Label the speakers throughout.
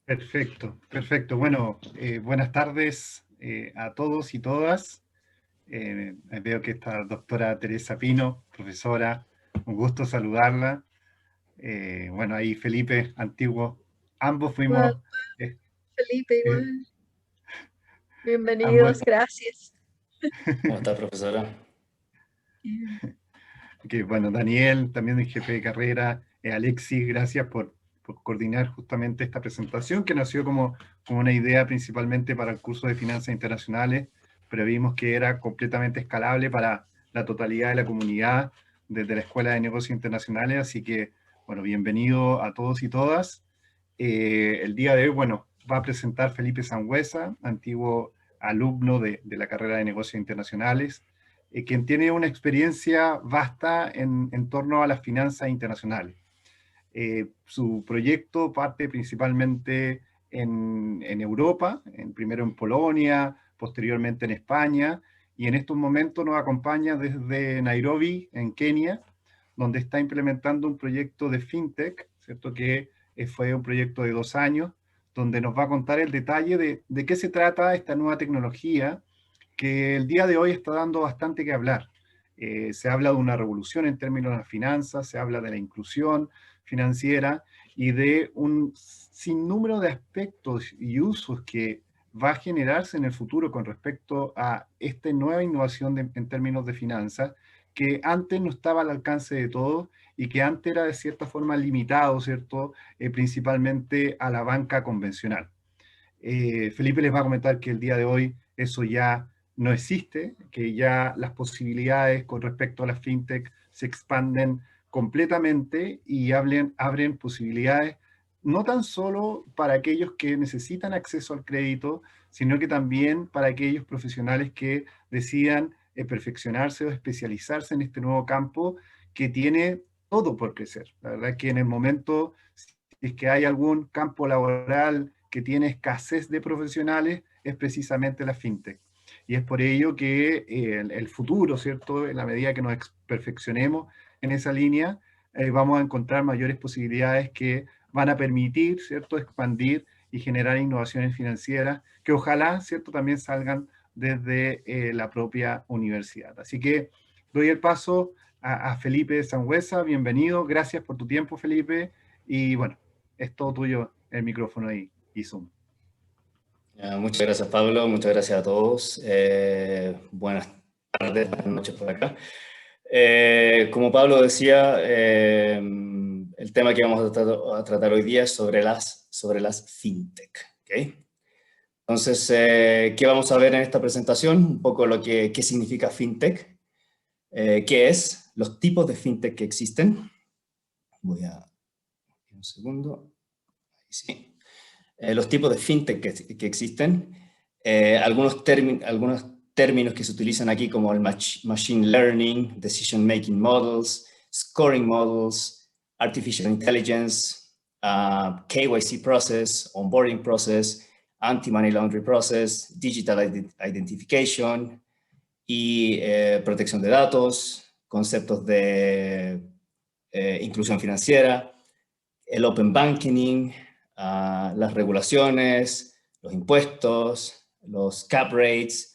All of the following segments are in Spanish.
Speaker 1: Perfecto, perfecto. Bueno, buenas tardes a todos y todas. Veo que está doctora Teresa Pino, profesora, un gusto saludarla. Bueno, ahí Felipe, antiguo, ambos
Speaker 2: Igual,
Speaker 1: fuimos, eh,
Speaker 2: Felipe,
Speaker 1: eh,
Speaker 2: igual.
Speaker 1: ambos,
Speaker 2: Bienvenidos, gracias.
Speaker 3: ¿Cómo está, profesora?
Speaker 2: Bien.
Speaker 1: que bueno, Daniel, también el jefe de carrera, Alexis, gracias por coordinar justamente esta presentación que nació como una idea principalmente para el curso de finanzas internacionales, pero vimos que era completamente escalable para la totalidad de la comunidad desde la Escuela de Negocios Internacionales, así que, bueno, bienvenido a todos y todas. El día de hoy, bueno, va a presentar Felipe Sangüesa, antiguo alumno de la carrera de Negocios Internacionales, quien tiene una experiencia vasta en torno a las finanzas internacionales. Su proyecto parte principalmente en Europa, primero en Polonia, posteriormente en España, y en estos momentos nos acompaña desde Nairobi, en Kenia, donde está implementando un proyecto de fintech, ¿cierto? Que fue un proyecto de 2 años, donde nos va a contar el detalle de qué se trata esta nueva tecnología que el día de hoy está dando bastante que hablar. Se habla de una revolución en términos de las finanzas, se habla de la inclusión financiera y de un sinnúmero de aspectos y usos que va a generarse en el futuro con respecto a esta nueva innovación en términos de finanzas, que antes no estaba al alcance de todos y que antes era de cierta forma limitado, ¿cierto? Principalmente a la banca convencional. Felipe les va a comentar que el día de hoy eso ya no existe, que ya las posibilidades con respecto a las fintech se expanden completamente y abren posibilidades no tan solo para aquellos que necesitan acceso al crédito, sino que también para aquellos profesionales que decidan perfeccionarse o especializarse en este nuevo campo que tiene todo por crecer. La verdad es que en el momento, si es que hay algún campo laboral que tiene escasez de profesionales, es precisamente la fintech. Y es por ello que el futuro, ¿cierto? En la medida que nos perfeccionemos en esa línea, vamos a encontrar mayores posibilidades que van a permitir, ¿cierto?, expandir y generar innovaciones financieras que ojalá, ¿cierto?, también salgan desde la propia universidad. Así que doy el paso a Felipe Sangüesa. Bienvenido. Gracias por tu tiempo, Felipe. Y bueno, es todo tuyo el micrófono ahí y Zoom.
Speaker 3: Muchas gracias, Pablo. Muchas gracias a todos. Buenas tardes, buenas noches por acá. Como Pablo decía, el tema que vamos a tratar hoy día es sobre las fintech. ¿Okay? Entonces, ¿qué vamos a ver en esta presentación? Un poco qué significa fintech, qué es, los tipos de fintech que existen. Voy a... Un segundo. Ahí sí. Los tipos de fintech que existen, algunos términos que se utilizan aquí como el machine learning, decision making models, scoring models, artificial intelligence, KYC process, onboarding process, anti-money laundering process, digital identification y protección de datos, conceptos de inclusión financiera, el open banking, las regulaciones, los impuestos, los cap rates,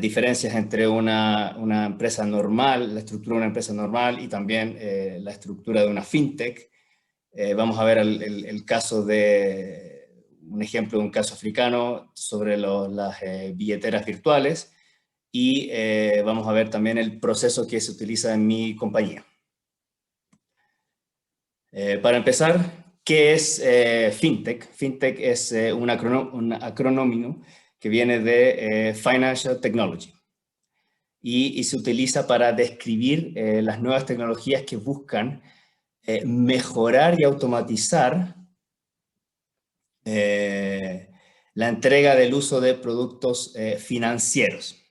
Speaker 3: diferencias entre una empresa normal, la estructura de una empresa normal y también la estructura de una fintech. Vamos a ver el caso un ejemplo de un caso africano sobre las billeteras virtuales y vamos a ver también el proceso que se utiliza en mi compañía. Para empezar, ¿qué es fintech? Fintech es un acrónimo que viene de Financial Technology y se utiliza para describir las nuevas tecnologías que buscan mejorar y automatizar la entrega del uso de productos financieros.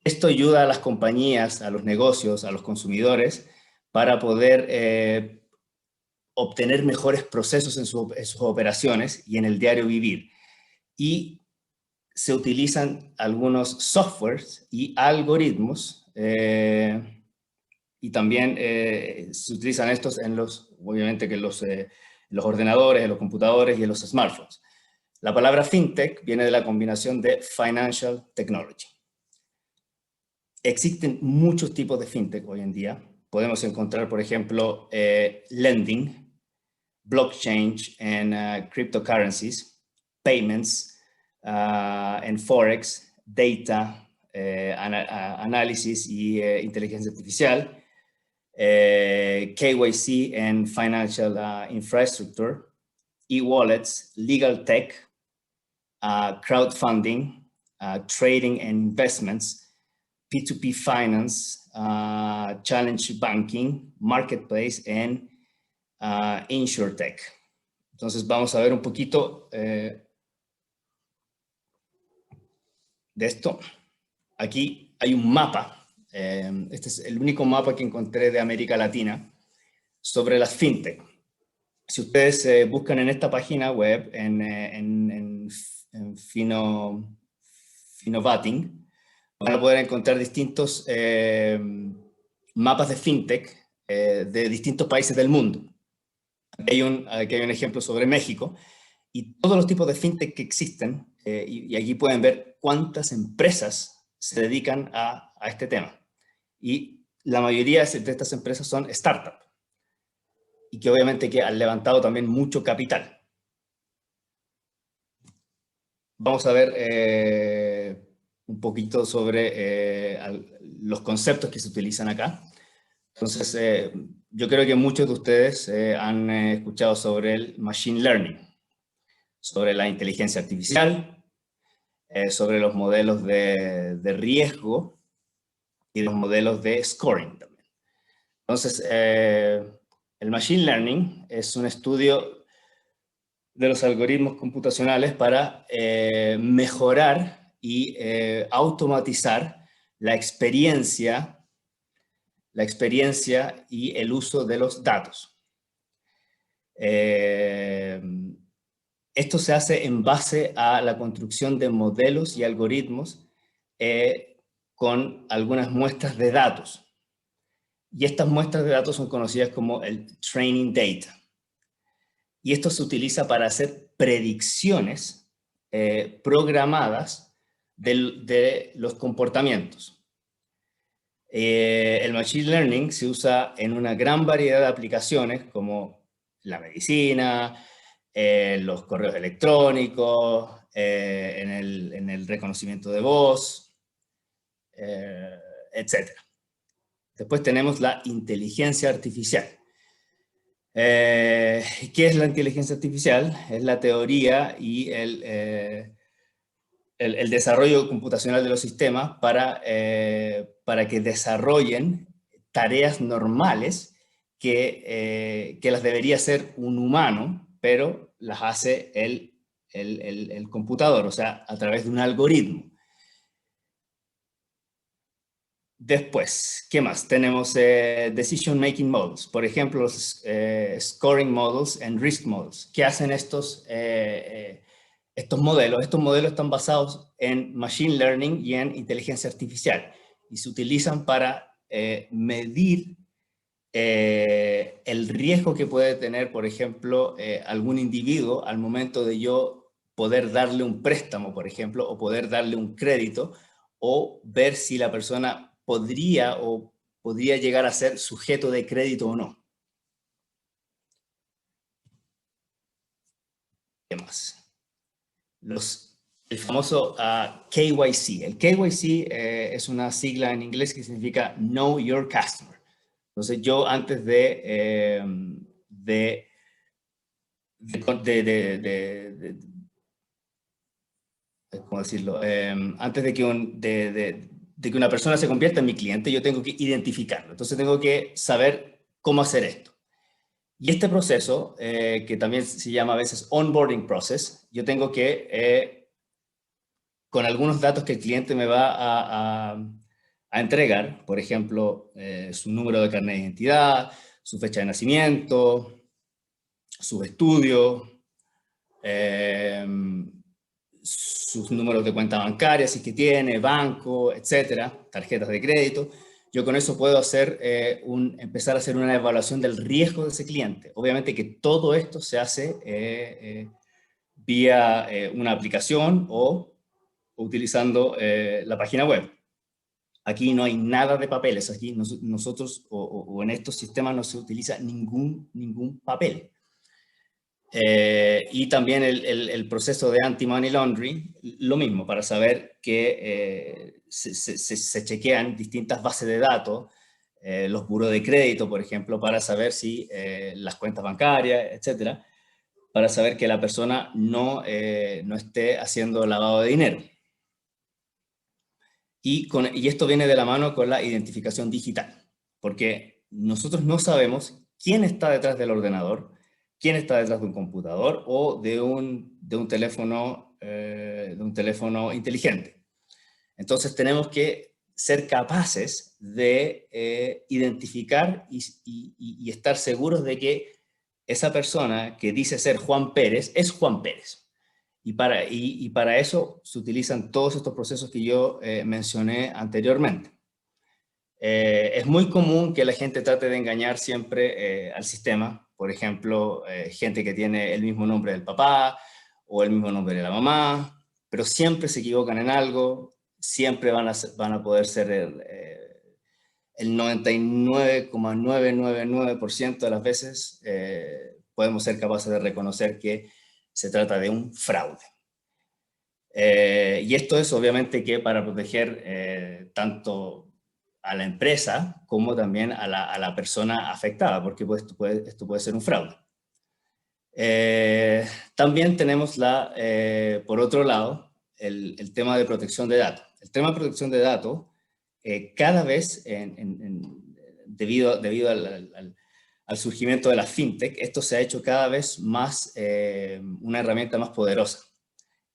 Speaker 3: Esto ayuda a las compañías, a los negocios, a los consumidores para poder obtener mejores procesos en sus operaciones y en el diario vivir. Y se utilizan algunos softwares y algoritmos y también se utilizan estos en obviamente que los ordenadores, en los computadores y en los smartphones. La palabra fintech viene de la combinación de financial technology. Existen muchos tipos de fintech hoy en día. Podemos encontrar, por ejemplo, lending, blockchain and cryptocurrencies, payments and forex, data, análisis y inteligencia artificial, KYC and financial infrastructure, e-wallets, legal tech, crowdfunding, trading and investments, P2P finance, challenge banking, marketplace, and insurtech. Entonces vamos a ver un poquito de esto. Aquí hay un mapa. Este es el único mapa que encontré de América Latina sobre las fintech. Si ustedes buscan en esta página web, en Finovating, van a poder encontrar distintos mapas de fintech de distintos países del mundo. Aquí hay un ejemplo sobre México y todos los tipos de fintech que existen, y aquí pueden ver cuántas empresas se dedican a este tema. Y la mayoría de estas empresas son startups y que obviamente que han levantado también mucho capital. Vamos a ver un poquito sobre los conceptos que se utilizan acá. Entonces, yo creo que muchos de ustedes han escuchado sobre el machine learning, sobre la inteligencia artificial, sobre los modelos de riesgo y los modelos de scoring también. Entonces, el machine learning es un estudio de los algoritmos computacionales para mejorar y automatizar la experiencia y el uso de los datos. Esto se hace en base a la construcción de modelos y algoritmos con algunas muestras de datos. Y estas muestras de datos son conocidas como el training data. Y esto se utiliza para hacer predicciones programadas de los comportamientos. El Machine Learning se usa en una gran variedad de aplicaciones como la medicina, los correos electrónicos, en el reconocimiento de voz, etc. Después tenemos la inteligencia artificial. ¿Qué es la inteligencia artificial? Es la teoría y el desarrollo computacional de los sistemas para que desarrollen tareas normales que las debería hacer un humano, pero las hace el computador, o sea, a través de un algoritmo. Después, ¿qué más? Tenemos Decision Making Models, por ejemplo, los Scoring Models and Risk Models. ¿Qué hacen estos modelos? Estos modelos están basados en Machine Learning y en inteligencia artificial y se utilizan para medir el riesgo que puede tener, por ejemplo, algún individuo al momento de yo poder darle un préstamo, por ejemplo, o poder darle un crédito, o ver si la persona podría llegar a ser sujeto de crédito o no. ¿Qué más? El famoso KYC. El KYC es una sigla en inglés que significa Know Your Customer. Entonces yo antes ¿cómo decirlo? Antes de que una persona se convierta en mi cliente, yo tengo que identificarlo. Entonces tengo que saber cómo hacer esto. Y este proceso, que también se llama a veces onboarding process, yo tengo que, con algunos datos que el cliente me va a entregar, por ejemplo, su número de carnet de identidad, su fecha de nacimiento, sus estudios, sus números de cuenta bancaria, si es que tiene, banco, etcétera, tarjetas de crédito. yo con eso puedo hacer empezar a hacer una evaluación del riesgo de ese cliente. Obviamente que todo esto se hace vía una aplicación o utilizando la página web. Aquí no hay nada de papeles, aquí nosotros o en estos sistemas no se utiliza ningún papel. Y también el proceso de anti-money laundering, lo mismo, para saber que se chequean distintas bases de datos, los buros de crédito, por ejemplo, para saber si las cuentas bancarias, etcétera, para saber que la persona no esté haciendo lavado de dinero. Y esto viene de la mano con la identificación digital, porque nosotros no sabemos quién está detrás del ordenador, quién está detrás de un computador o de un teléfono inteligente. Entonces tenemos que ser capaces de identificar y estar seguros de que esa persona que dice ser Juan Pérez es Juan Pérez. Y para eso se utilizan todos estos procesos que yo mencioné anteriormente. Es muy común que la gente trate de engañar siempre al sistema. Por ejemplo, gente que tiene el mismo nombre del papá o el mismo nombre de la mamá, pero siempre se equivocan en algo, siempre van a poder ser el 99,999% de las veces podemos ser capaces de reconocer que se trata de un fraude. Y esto es obviamente que para proteger tanto a la empresa como también a la persona afectada, porque pues, esto puede ser un fraude. También tenemos por otro lado, el tema de protección de datos. El tema de protección de datos, cada vez, debido al surgimiento de la fintech, esto se ha hecho cada vez más una herramienta más poderosa.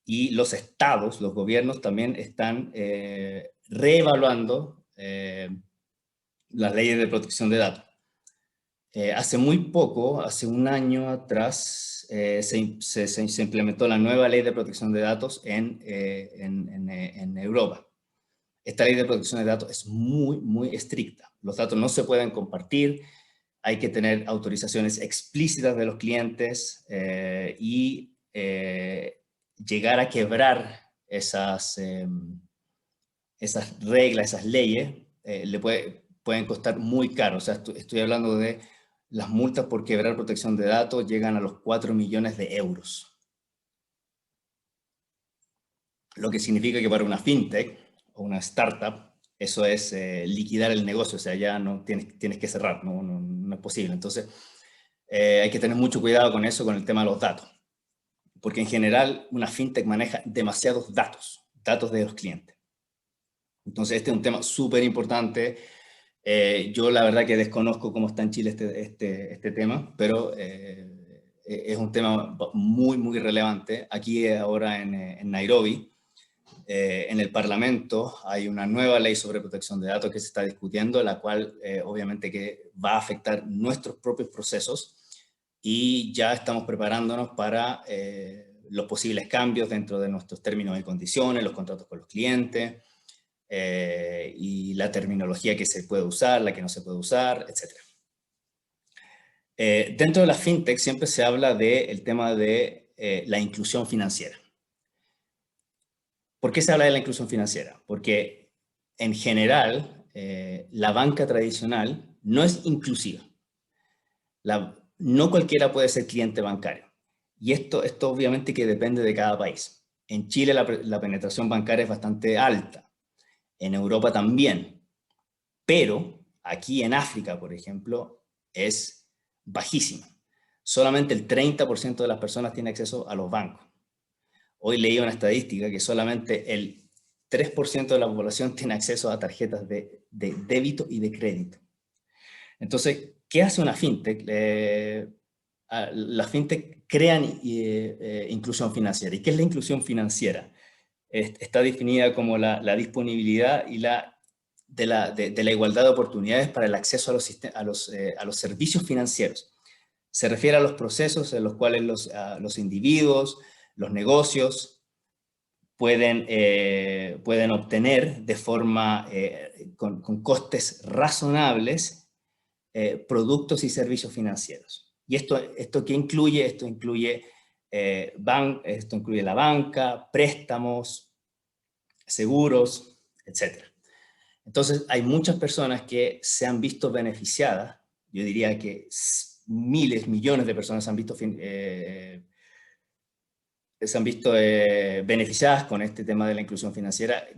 Speaker 3: Y los estados, los gobiernos también están reevaluando las leyes de protección de datos. Hace muy poco, hace un año atrás, se implementó la nueva ley de protección de datos en Europa. Esta ley de protección de datos es muy estricta. Los datos no se pueden compartir, hay que tener autorizaciones explícitas de los clientes y llegar a quebrar esas reglas, esas leyes, pueden costar muy caro. O sea, estoy hablando de las multas por quebrar protección de datos llegan a los 4 millones de euros. Lo que significa que para una fintech o una startup, eso es liquidar el negocio, o sea, ya no tienes que cerrar, no es posible. Entonces, hay que tener mucho cuidado con eso, con el tema de los datos. Porque en general una fintech maneja demasiados datos de los clientes. Entonces este es un tema súper importante. Yo la verdad que desconozco cómo está en Chile este tema, pero es un tema muy relevante. Aquí ahora en Nairobi, en el Parlamento hay una nueva ley sobre protección de datos que se está discutiendo, la cual obviamente que va a afectar nuestros propios procesos. Y ya estamos preparándonos para los posibles cambios dentro de nuestros términos y condiciones, los contratos con los clientes, y la terminología que se puede usar, la que no se puede usar, etc. Dentro de la fintech siempre se habla del tema de la inclusión financiera. ¿Por qué se habla de la inclusión financiera? Porque en general la banca tradicional no es inclusiva. No cualquiera puede ser cliente bancario. Y esto obviamente que depende de cada país. En Chile la penetración bancaria es bastante alta. En Europa también. Pero aquí en África, por ejemplo, es bajísima. Solamente el 30% de las personas tiene acceso a los bancos. Hoy leí una estadística que solamente el 3% de la población tiene acceso a tarjetas de débito y de crédito. Entonces, ¿qué hace una fintech? Las fintech crean inclusión financiera. ¿Y qué es la inclusión financiera? Está definida como la disponibilidad y de la igualdad de oportunidades para el acceso a los servicios financieros. Se refiere a los procesos en los cuales los individuos, los negocios, pueden obtener de forma, con costes razonables, productos y servicios financieros. ¿Y esto qué incluye? Esto incluye la banca, préstamos, seguros, etc. Entonces, hay muchas personas que se han visto beneficiadas. Yo diría que miles, millones de personas se han visto beneficiadas con este tema de la inclusión financiera.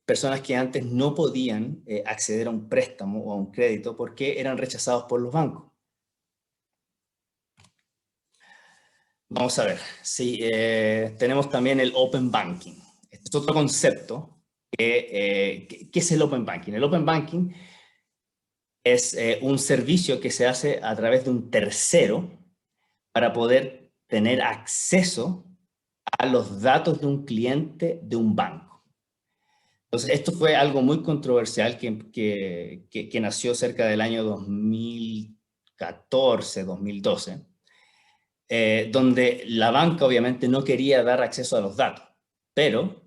Speaker 3: Personas que antes no podían acceder a un préstamo o a un crédito porque eran rechazados por los bancos. Vamos a ver, sí, tenemos también el Open Banking. Este es otro concepto. ¿Qué es el Open Banking? El Open Banking es un servicio que se hace a través de un tercero para poder tener acceso a los datos de un cliente de un banco. Entonces, esto fue algo muy controversial que nació cerca del año 2014, 2012. Donde la banca obviamente no quería dar acceso a los datos, pero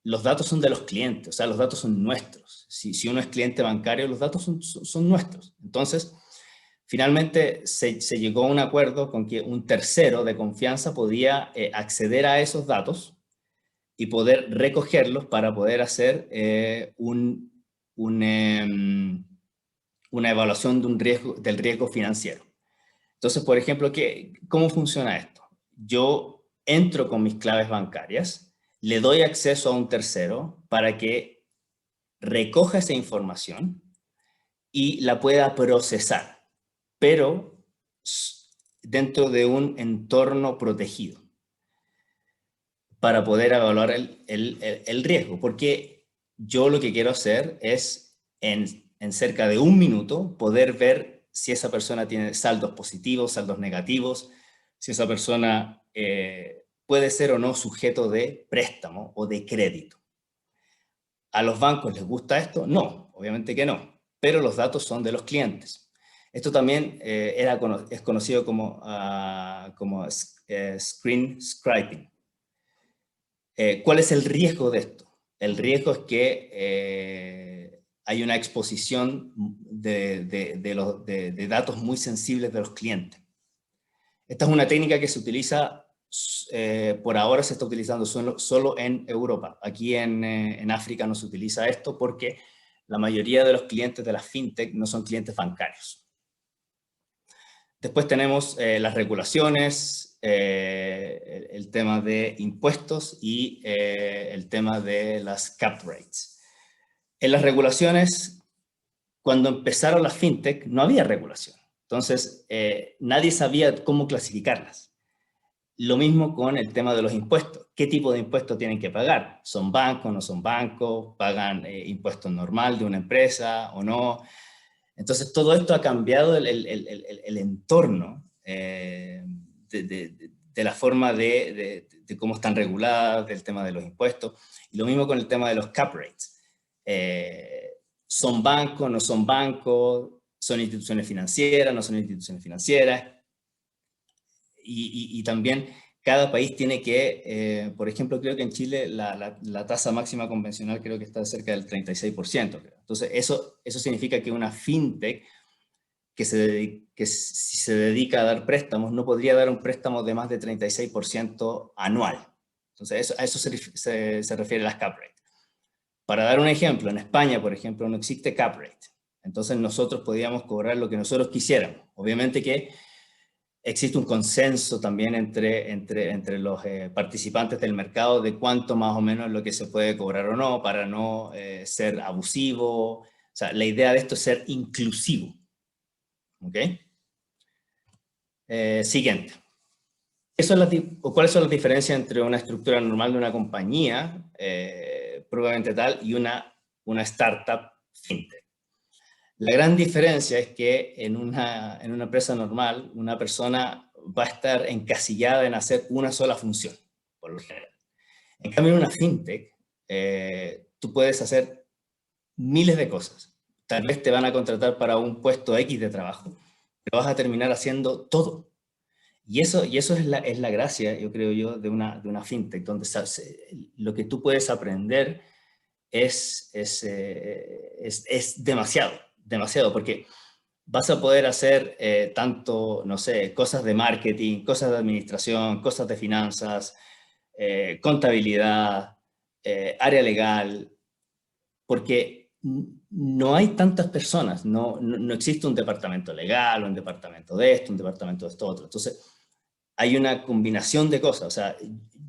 Speaker 3: los datos son de los clientes, o sea, los datos son nuestros. Si uno es cliente bancario, los datos son nuestros. Entonces, finalmente se llegó a un acuerdo con que un tercero de confianza podía acceder a esos datos y poder recogerlos para poder hacer una evaluación del riesgo financiero. Entonces, por ejemplo, ¿cómo funciona esto? Yo entro con mis claves bancarias, le doy acceso a un tercero para que recoja esa información y la pueda procesar, pero dentro de un entorno protegido para poder evaluar el riesgo. Porque yo lo que quiero hacer es, en cerca de un minuto, poder ver si esa persona tiene saldos positivos, saldos negativos, si esa persona puede ser o no sujeto de préstamo o de crédito. ¿A los bancos les gusta esto? No, obviamente que no, pero los datos son de los clientes. Esto también es conocido como screen scraping. ¿Cuál es el riesgo de esto? El riesgo es que hay una exposición de datos muy sensibles de los clientes. Esta es una técnica que se utiliza, por ahora se está utilizando solo en Europa. Aquí en África no se utiliza esto porque la mayoría de los clientes de las fintech no son clientes bancarios. Después tenemos las regulaciones, el tema de impuestos y el tema de las cap rates. En las regulaciones, cuando empezaron las fintech, no había regulación. Entonces, nadie sabía cómo clasificarlas. Lo mismo con el tema de los impuestos. ¿Qué tipo de impuestos tienen que pagar? ¿Son bancos, no son bancos? ¿Pagan impuestos normal de una empresa o no? Entonces, todo esto ha cambiado el entorno de la forma de cómo están reguladas, del tema de los impuestos. Y lo mismo con el tema de los cap rates. ¿Son bancos, no son bancos? ¿Son instituciones financieras, no son instituciones financieras? Y también cada país tiene que, por ejemplo, creo que en Chile la tasa máxima convencional creo que está cerca del 36%. Entonces, eso significa que una fintech que si se dedica a dar préstamos, no podría dar un préstamo de más de 36% anual. Entonces, a eso se refiere las cap rate. Para dar un ejemplo, en España, por ejemplo, no existe cap rate. Entonces, nosotros podríamos cobrar lo que nosotros quisiéramos. Obviamente que existe un consenso también entre los participantes del mercado de cuánto más o menos es lo que se puede cobrar o no, para no ser abusivo. O sea, la idea de esto es ser inclusivo. ¿Ok? Siguiente. ¿Cuáles son las diferencias entre una estructura normal de una compañía probablemente tal y una startup fintech? La gran diferencia es que en una empresa normal, una persona va a estar encasillada en hacer una sola función, por lo general. En cambio, en una fintech, tú puedes hacer miles de cosas. Tal vez te van a contratar para un puesto X de trabajo, pero vas a terminar haciendo todo. Y eso es la gracia, yo creo yo, de una fintech, donde lo que tú puedes aprender es demasiado, demasiado, porque vas a poder hacer tanto, no sé, cosas de marketing, cosas de administración, cosas de finanzas, contabilidad, área legal, porque no hay tantas personas, no existe un departamento legal, un departamento de esto, un departamento de esto otro. Entonces, hay una combinación de cosas. O sea,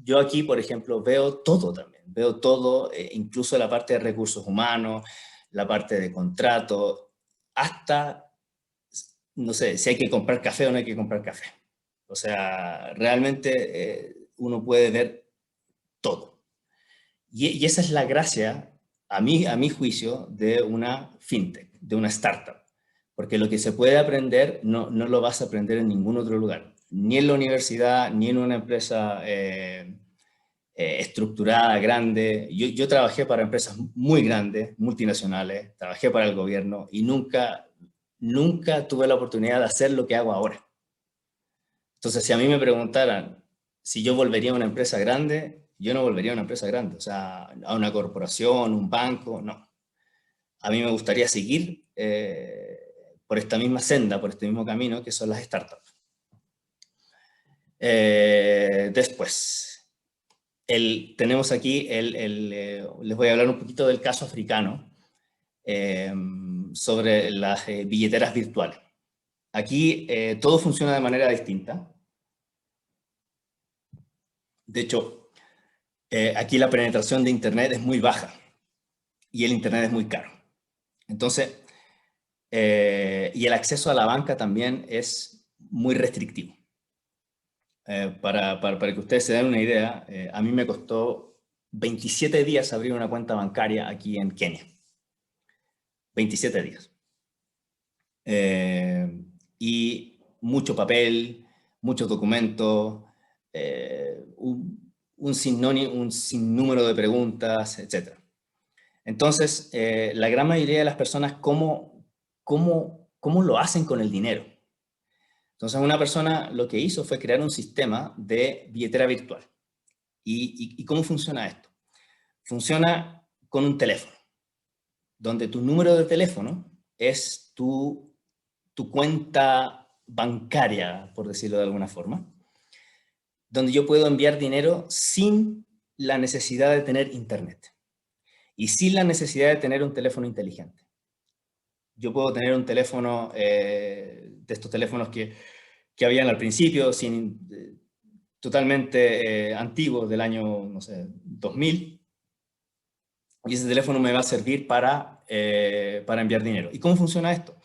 Speaker 3: yo aquí, por ejemplo, veo todo también. Veo todo, incluso la parte de recursos humanos, la parte de contrato, hasta, no sé, si hay que comprar café o no hay que comprar café. O sea, realmente uno puede ver todo. Y esa es la gracia, a mi juicio, de una fintech, de una startup. Porque lo que se puede aprender no lo vas a aprender en ningún otro lugar. Ni en la universidad, ni en una empresa estructurada, grande. Yo trabajé para empresas muy grandes, multinacionales, trabajé para el gobierno y nunca tuve la oportunidad de hacer lo que hago ahora. Entonces, si a mí me preguntaran si yo volvería a una empresa grande, yo no volvería a una empresa grande, o sea, a una corporación, un banco, no. A mí me gustaría seguir por esta misma senda, por este mismo camino, que son las startups. Después, tenemos aquí, les voy a hablar un poquito del caso africano sobre las billeteras virtuales. Aquí todo funciona de manera distinta. De hecho, aquí la penetración de Internet es muy baja y el Internet es muy caro. Entonces, y el acceso a la banca también es muy restrictivo. Para que ustedes se den una idea, a mí me costó 27 días abrir una cuenta bancaria aquí en Kenia. 27 días. Y mucho papel, muchos documentos, un sinnúmero de preguntas, etc. Entonces, la gran mayoría de las personas, ¿cómo lo hacen con el dinero? Entonces, una persona lo que hizo fue crear un sistema de billetera virtual. ¿Y cómo funciona esto? Funciona con un teléfono, donde tu número de teléfono es tu cuenta bancaria, por decirlo de alguna forma, donde yo puedo enviar dinero sin la necesidad de tener internet y sin la necesidad de tener un teléfono inteligente. Yo puedo tener un teléfono, de estos teléfonos que habían al principio, totalmente antiguos, del año, no sé, 2000, y ese teléfono me va a servir para enviar dinero. ¿Y cómo funciona esto?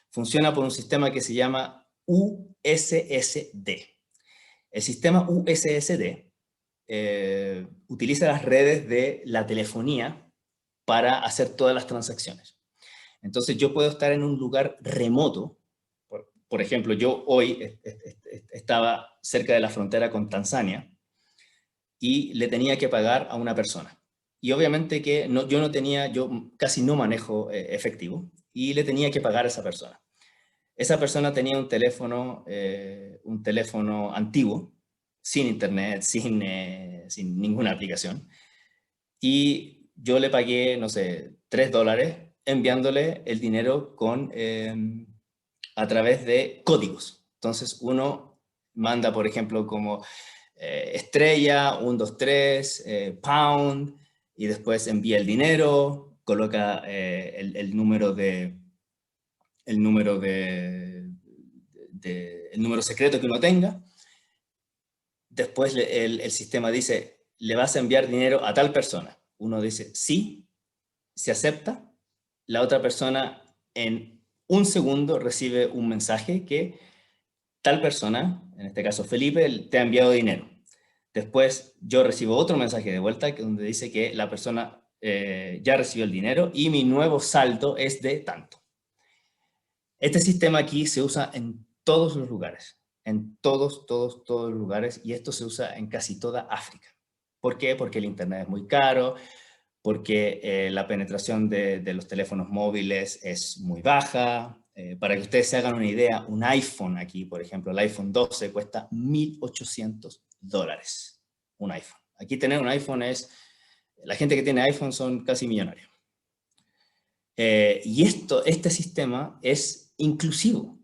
Speaker 3: Funciona por un sistema que se llama USSD. El sistema USSD utiliza las redes de la telefonía para hacer todas las transacciones. Entonces yo puedo estar en un lugar remoto. Por ejemplo, yo hoy estaba cerca de la frontera con Tanzania y le tenía que pagar a una persona. Y obviamente que yo casi no manejo efectivo y le tenía que pagar a esa persona. Esa persona tenía un teléfono antiguo, sin internet, sin ninguna aplicación. Y yo le pagué, no sé, $3 enviándole el dinero a través de códigos. Entonces uno manda, por ejemplo, como estrella, 1, 2, 3, pound, y después envía el dinero, coloca el número secreto que uno tenga. Después el sistema dice, le vas a enviar dinero a tal persona. Uno dice, sí, se acepta. La otra persona en un segundo recibe un mensaje que tal persona, en este caso Felipe, te ha enviado dinero. Después yo recibo otro mensaje de vuelta donde dice que la persona ya recibió el dinero y mi nuevo saldo es de tanto. Este sistema aquí se usa en todos los lugares, en todos los lugares, y esto se usa en casi toda África. ¿Por qué? Porque el internet es muy caro, porque la penetración de los teléfonos móviles es muy baja, Para que ustedes se hagan una idea, un iPhone aquí, por ejemplo, el iPhone 12 cuesta $1.800. Un iPhone. Aquí tener un iPhone es... La gente que tiene iPhone son casi millonarios. Y este sistema es inclusivo.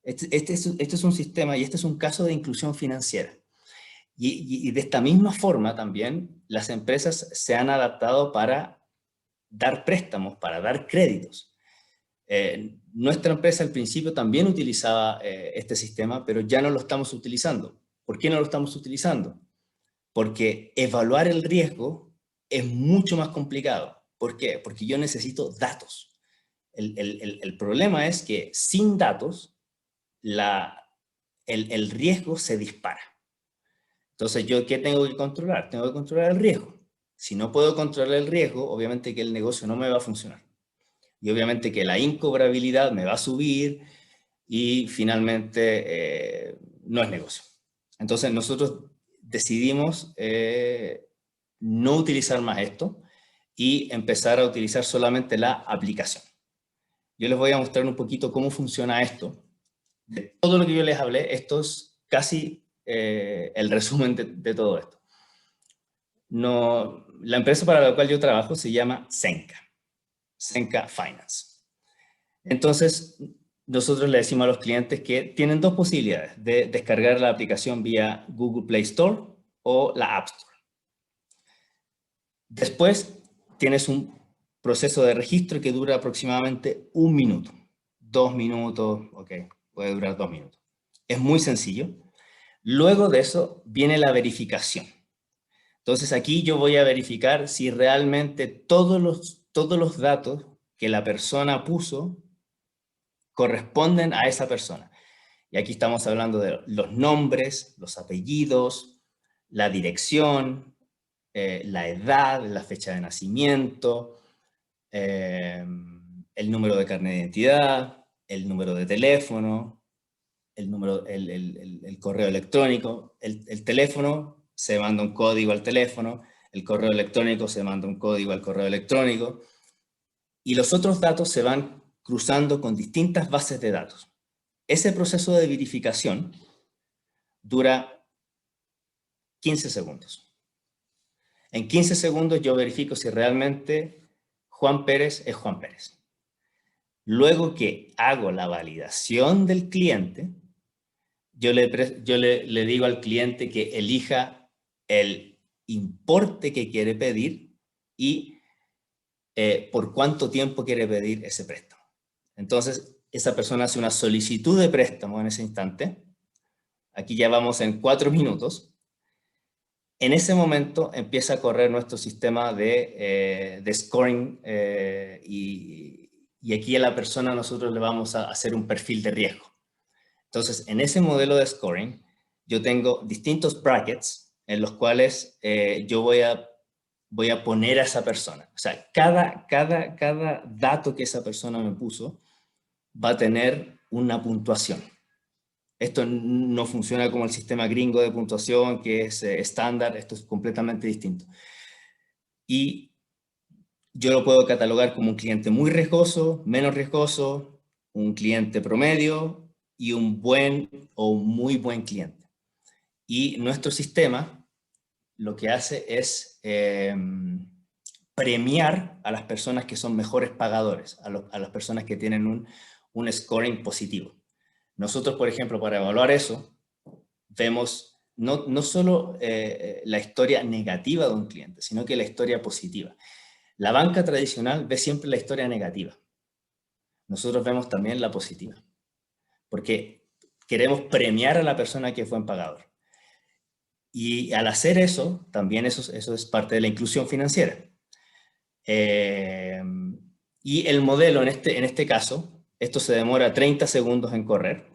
Speaker 3: Este es un sistema y este es un caso de inclusión financiera. Y de esta misma forma también las empresas se han adaptado para dar préstamos, para dar créditos. Nuestra empresa al principio también utilizaba este sistema, pero ya no lo estamos utilizando. ¿Por qué no lo estamos utilizando? Porque evaluar el riesgo es mucho más complicado. ¿Por qué? Porque yo necesito datos. El problema es que sin datos, el riesgo se dispara. Entonces, ¿yo qué tengo que controlar? Tengo que controlar el riesgo. Si no puedo controlar el riesgo, obviamente que el negocio no me va a funcionar. Y obviamente que la incobrabilidad me va a subir y finalmente no es negocio. Entonces, nosotros decidimos no utilizar más esto y empezar a utilizar solamente la aplicación. Yo les voy a mostrar un poquito cómo funciona esto. De todo lo que yo les hablé, esto es casi el resumen de todo esto. No, la empresa para la cual yo trabajo se llama Zenka Finance. Entonces, nosotros le decimos a los clientes que tienen dos posibilidades de descargar la aplicación vía Google Play Store o la App Store. Después, tienes un proceso de registro que dura aproximadamente 1 minuto, 2 minutos, ok, puede durar 2 minutos. Es muy sencillo. Luego de eso viene la verificación. Entonces aquí yo voy a verificar si realmente todos los datos que la persona puso corresponden a esa persona. Y aquí estamos hablando de los nombres, los apellidos, la dirección, la edad, la fecha de nacimiento, el número de carnet de identidad, el número de teléfono, el correo electrónico. El teléfono se manda un código al teléfono, el correo electrónico se manda un código al correo electrónico, y los otros datos se van cruzando con distintas bases de datos. Ese proceso de verificación dura 15 segundos. En 15 segundos yo verifico si realmente Juan Pérez es Juan Pérez. Luego que hago la validación del cliente, yo le digo al cliente que elija el importe que quiere pedir y por cuánto tiempo quiere pedir ese préstamo. Entonces, esa persona hace una solicitud de préstamo en ese instante. Aquí ya vamos en 4 minutos. En ese momento empieza a correr nuestro sistema de scoring y aquí a la persona nosotros le vamos a hacer un perfil de riesgo. Entonces, en ese modelo de scoring, yo tengo distintos brackets en los cuales yo voy a poner a esa persona. O sea, cada dato que esa persona me puso va a tener una puntuación. Esto no funciona como el sistema gringo de puntuación, que es estándar. Esto es completamente distinto. Y yo lo puedo catalogar como un cliente muy riesgoso, menos riesgoso, un cliente promedio y un buen o muy buen cliente. Y nuestro sistema lo que hace es premiar a las personas que son mejores pagadores, a las personas que tienen un scoring positivo. Nosotros, por ejemplo, para evaluar eso, vemos no solo la historia negativa de un cliente, sino que la historia positiva. La banca tradicional ve siempre la historia negativa. Nosotros vemos también la positiva, porque queremos premiar a la persona que fue en pagador. Y al hacer eso, también eso es parte de la inclusión financiera. Y el modelo en este caso, esto se demora 30 segundos en correr,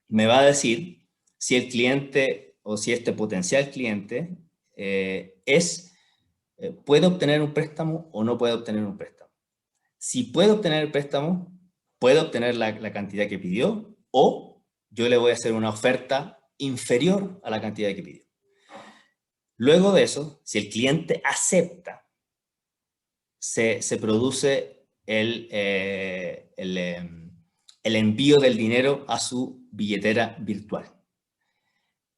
Speaker 3: me va a decir si el cliente o si este potencial cliente puede obtener un préstamo o no puede obtener un préstamo. Si puede obtener el préstamo, puede obtener la cantidad que pidió, o yo le voy a hacer una oferta inferior a la cantidad que pidió. Luego de eso, si el cliente acepta, se produce el envío del dinero a su billetera virtual.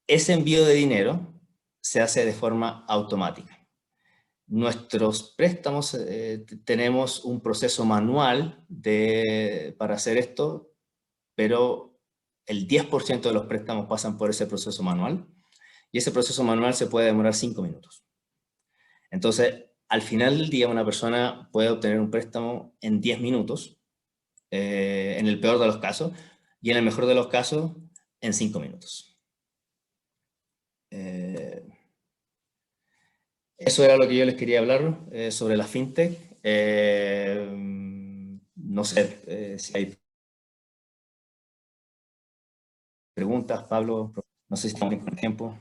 Speaker 3: Ese envío de dinero se hace de forma automática. Nuestros préstamos, tenemos un proceso manual para hacer esto, pero el 10% de los préstamos pasan por ese proceso manual, y ese proceso manual se puede demorar 5 minutos. Entonces, al final del día, una persona puede obtener un préstamo en 10 minutos, en el peor de los casos, y en el mejor de los casos, en 5 minutos. Eso era lo que yo les quería hablar sobre la fintech. No sé si hay preguntas, Pablo. No sé si estamos bien con el tiempo.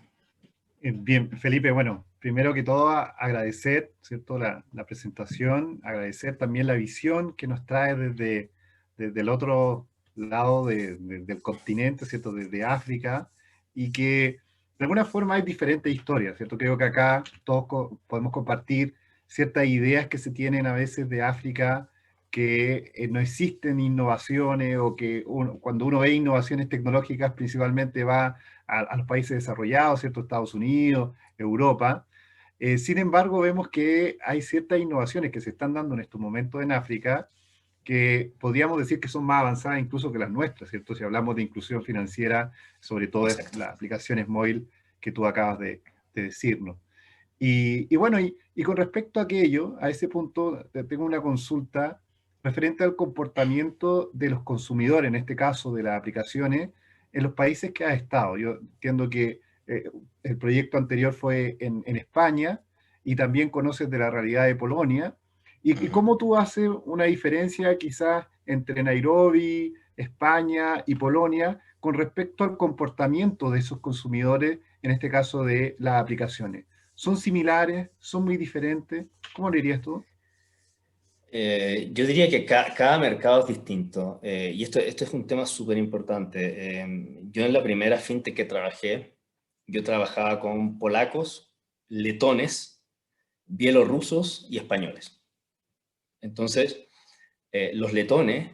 Speaker 1: Bien, Felipe, bueno, primero que todo agradecer, ¿cierto? La presentación, agradecer también la visión que nos trae desde el otro lado del continente, ¿cierto? Desde África, y que de alguna forma hay diferentes historias, ¿cierto? Creo que acá todos podemos compartir ciertas ideas que se tienen a veces de África, que no existen innovaciones, o que cuando uno ve innovaciones tecnológicas principalmente va a los países desarrollados, ¿cierto? Estados Unidos, Europa. Sin embargo, vemos que hay ciertas innovaciones que se están dando en estos momentos en África que podríamos decir que son más avanzadas incluso que las nuestras, ¿cierto? Si hablamos de inclusión financiera, sobre todo
Speaker 3: Exacto.
Speaker 1: las aplicaciones móviles que tú acabas de decirnos. Y bueno, y con respecto a aquello, a ese punto, tengo una consulta referente al comportamiento de los consumidores, en este caso de las aplicaciones, en los países que has estado. Yo entiendo que el proyecto anterior fue en España, y también conoces de la realidad de Polonia. ¿Y cómo tú haces una diferencia quizás entre Nairobi, España y Polonia con respecto al comportamiento de esos consumidores, en este caso de las aplicaciones? ¿Son similares? ¿Son muy diferentes? ¿Cómo lo dirías tú?
Speaker 3: Yo diría que cada mercado es distinto, y esto es un tema súper importante. Yo en la primera fintech que trabajé, yo trabajaba con polacos, letones, bielorrusos y españoles. Entonces, los letones,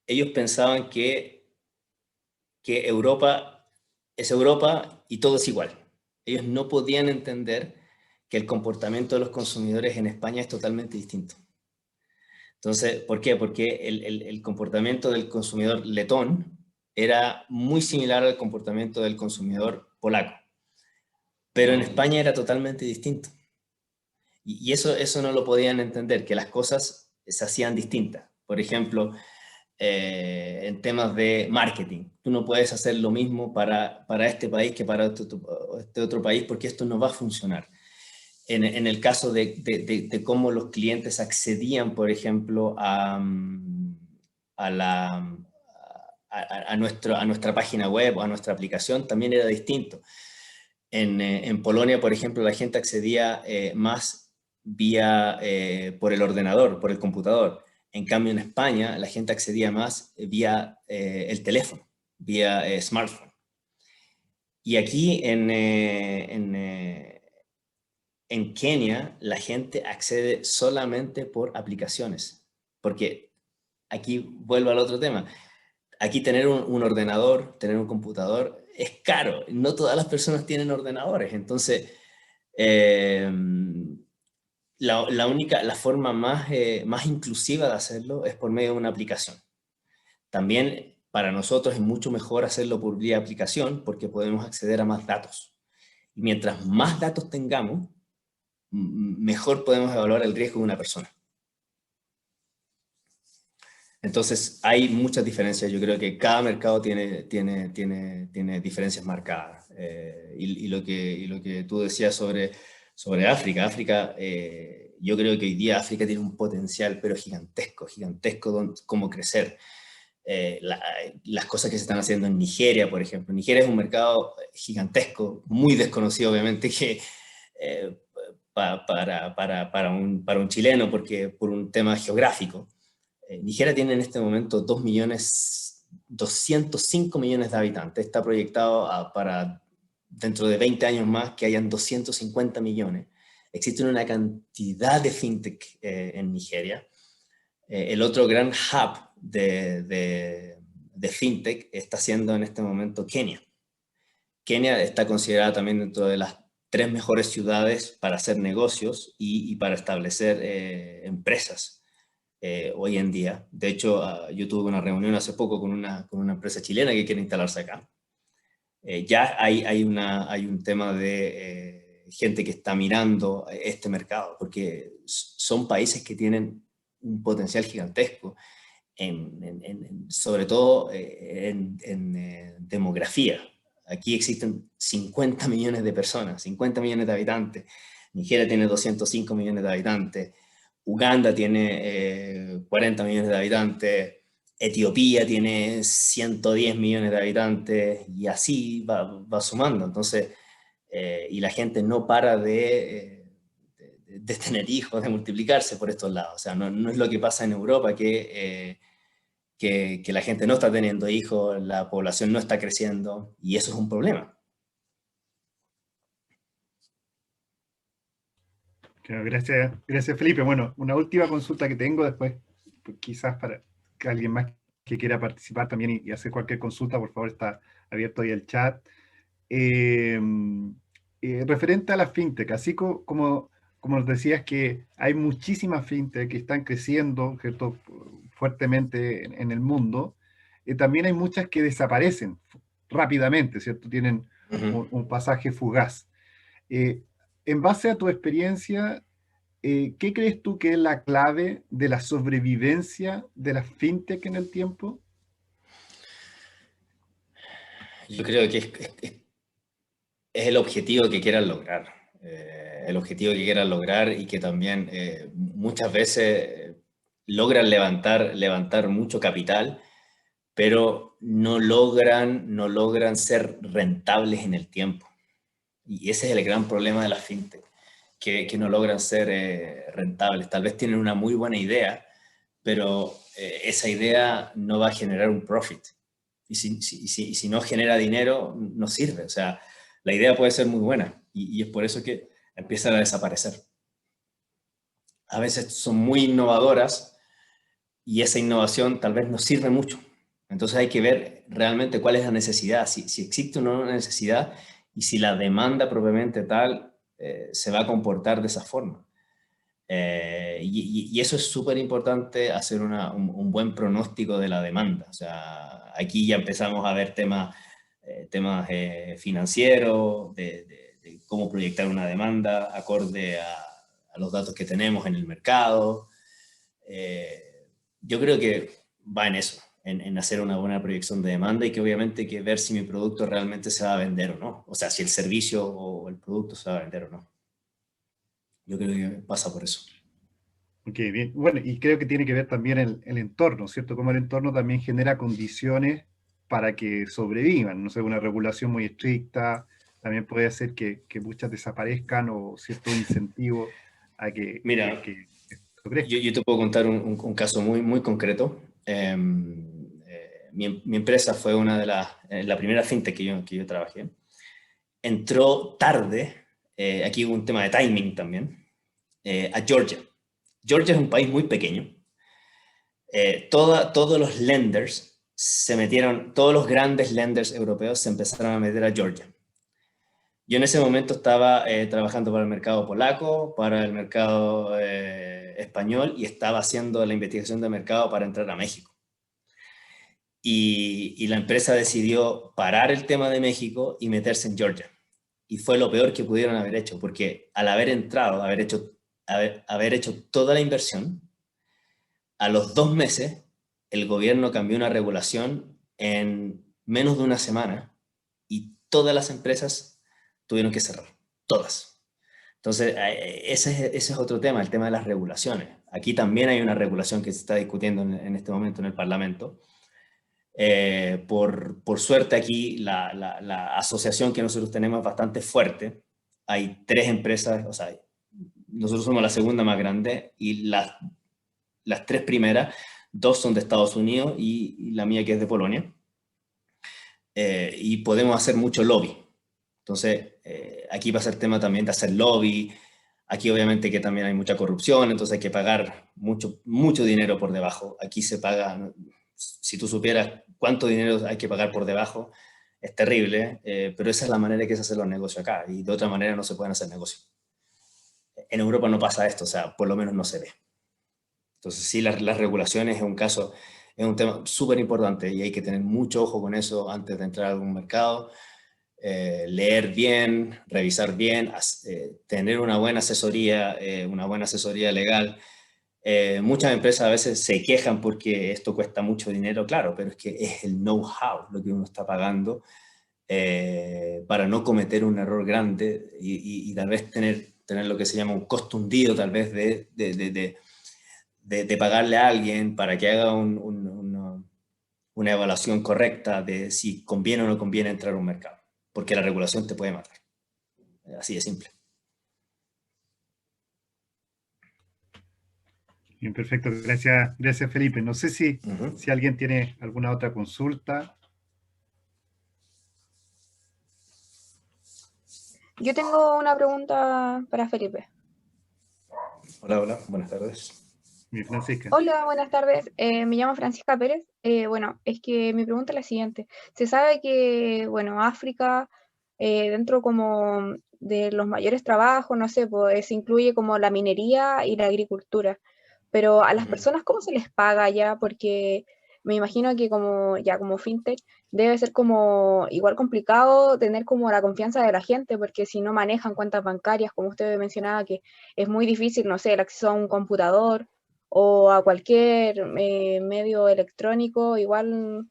Speaker 3: ellos pensaban que Europa es Europa y todo es igual. Ellos no podían entender que el comportamiento de los consumidores en España es totalmente distinto. Entonces, ¿por qué? Porque el comportamiento del consumidor letón era muy similar al comportamiento del consumidor polaco, pero en España era totalmente distinto. Y eso no lo podían entender, que las cosas se hacían distintas. Por ejemplo, en temas de marketing, tú no puedes hacer lo mismo para este país que para este otro país, porque esto no va a funcionar. En el caso de cómo los clientes accedían, por ejemplo, a nuestra página web o a nuestra aplicación, también era distinto. En Polonia, por ejemplo, la gente accedía más por el ordenador, por el computador. En cambio, en España, la gente accedía más vía el teléfono, vía smartphone. Y aquí en Kenia, la gente accede solamente por aplicaciones, porque aquí vuelvo al otro tema. Aquí tener un ordenador, tener un computador, es caro. No todas las personas tienen ordenadores. Entonces, la forma más inclusiva de hacerlo es por medio de una aplicación. También para nosotros es mucho mejor hacerlo por vía aplicación porque podemos acceder a más datos. Y mientras más datos tengamos, mejor podemos evaluar el riesgo de una persona. Entonces, hay muchas diferencias. Yo creo que cada mercado tiene diferencias marcadas. Y lo que tú decías sobre África. Yo creo que hoy día África tiene un potencial, pero gigantesco, cómo crecer. Las cosas que se están haciendo en Nigeria, por ejemplo. Nigeria es un mercado gigantesco, muy desconocido, obviamente, que para un chileno, porque por un tema geográfico. Nigeria tiene en este momento 205 millones de habitantes. Está proyectado para dentro de 20 años más que hayan 250 millones. Existe una cantidad de fintech en Nigeria. El otro gran hub de de fintech está haciendo en este momento Kenia. Kenia está considerada también dentro de las 3 mejores ciudades para hacer negocios y para establecer empresas hoy en día. De hecho, yo tuve una reunión hace poco con una empresa chilena que quiere instalarse acá. Ya hay un tema de gente que está mirando este mercado, porque son países que tienen un potencial gigantesco, sobre todo en demografía. Aquí existen 50 millones de personas, 50 millones de habitantes. Nigeria tiene 205 millones de habitantes. Uganda tiene 40 millones de habitantes. Etiopía tiene 110 millones de habitantes y así va sumando. Entonces, y la gente no para de tener hijos, de multiplicarse por estos lados. O sea, no es lo que pasa en Europa, que la gente no está teniendo hijos, la población no está creciendo, y eso es un problema.
Speaker 1: Gracias Felipe. Bueno, una última consulta que tengo después, pues, quizás para que alguien más que quiera participar también y hacer cualquier consulta, por favor, está abierto ahí el chat. Referente a la fintech, así como nos decías que hay muchísimas fintech que están creciendo, ¿cierto?, fuertemente en el mundo, también hay muchas que desaparecen rápidamente, ¿cierto? Tienen un pasaje fugaz. En base a tu experiencia, ¿qué crees tú que es la clave de la sobrevivencia de la fintech en el tiempo?
Speaker 3: Yo creo que es el objetivo que quieran lograr. El objetivo que quieran lograr y que también muchas veces logran levantar mucho capital, pero no logran ser rentables en el tiempo. Y ese es el gran problema de las fintech, que no logran ser rentables. Tal vez tienen una muy buena idea, pero esa idea no va a generar un profit. Y si no genera dinero, no sirve. O sea, la idea puede ser muy buena y es por eso que empiezan a desaparecer. A veces son muy innovadoras y esa innovación tal vez no sirve mucho. Entonces hay que ver realmente cuál es la necesidad, si existe o no una necesidad y si la demanda propiamente tal se va a comportar de esa forma. Y eso es súper importante, hacer un buen pronóstico de la demanda. O sea, aquí ya empezamos a ver temas financieros, de cómo proyectar una demanda acorde a los datos que tenemos en el mercado. Yo creo que va en eso, en hacer una buena proyección de demanda y que obviamente hay que ver si mi producto realmente se va a vender o no. O sea, si el servicio o el producto se va a vender o no. Yo creo que pasa por eso.
Speaker 1: Ok, bien. Bueno, y creo que tiene que ver también el entorno, ¿cierto? Cómo el entorno también genera condiciones para que sobrevivan. No sé, una regulación muy estricta también puede hacer que muchas desaparezcan o cierto incentivo a
Speaker 3: Mira,
Speaker 1: que esto crezca.
Speaker 3: yo te puedo contar un caso muy, muy concreto. Mi empresa fue una de la primera fintech que yo trabajé. Entró tarde, aquí hubo un tema de timing también, a Georgia. Georgia es un país muy pequeño. Todos los lenders se metieron, todos los grandes lenders europeos se empezaron a meter a Georgia. Yo en ese momento estaba trabajando para el mercado polaco, para el mercado español y estaba haciendo la investigación de mercado para entrar a México. Y la empresa decidió parar el tema de México y meterse en Georgia. Y fue lo peor que pudieron haber hecho, porque al haber entrado, haber hecho toda la inversión, a los 2 meses el gobierno cambió una regulación en menos de una semana y todas las empresas tuvieron que cerrar, todas. Entonces, ese es otro tema, el tema de las regulaciones. Aquí también hay una regulación que se está discutiendo en este momento en el Parlamento. Por suerte aquí la asociación que nosotros tenemos es bastante fuerte. Hay 3 empresas, o sea, nosotros somos la segunda más grande y las 3 primeras, 2 son de Estados Unidos y la mía que es de Polonia. Y podemos hacer mucho lobby. Entonces, aquí va a ser tema también de hacer lobby. Aquí obviamente que también hay mucha corrupción, entonces hay que pagar mucho dinero por debajo. Aquí se paga, si tú supieras cuánto dinero hay que pagar por debajo, es terrible, pero esa es la manera que se hacen los negocios acá, y de otra manera no se pueden hacer negocios. En Europa no pasa esto, o sea, por lo menos no se ve. Entonces sí, las regulaciones es un caso, es un tema súper importante y hay que tener mucho ojo con eso antes de entrar a algún mercado. Leer bien, revisar bien, tener una buena asesoría legal. Muchas empresas a veces se quejan porque esto cuesta mucho dinero, claro, pero es que es el know-how lo que uno está pagando para no cometer un error grande y tal vez tener lo que se llama un costo hundido, tal vez de pagarle a alguien para que haga una evaluación correcta de si conviene o no conviene entrar a un mercado, porque la regulación te puede matar. Así de simple.
Speaker 1: Bien, perfecto. Gracias Felipe. No sé si alguien tiene alguna otra consulta.
Speaker 2: Yo tengo una pregunta para Felipe.
Speaker 3: Hola, buenas tardes.
Speaker 1: Mi Francisca.
Speaker 2: Hola, buenas tardes. Me llamo Francisca Pérez. Bueno, es que mi pregunta es la siguiente. Se sabe que, bueno, África, dentro como de los mayores trabajos, no sé, pues se incluye como la minería y la agricultura. Pero a las personas, ¿cómo se les paga ya? Porque me imagino que como fintech, debe ser como igual complicado tener como la confianza de la gente, porque si no manejan cuentas bancarias, como usted mencionaba, que es muy difícil, no sé, el acceso a un computador o a cualquier medio electrónico, igual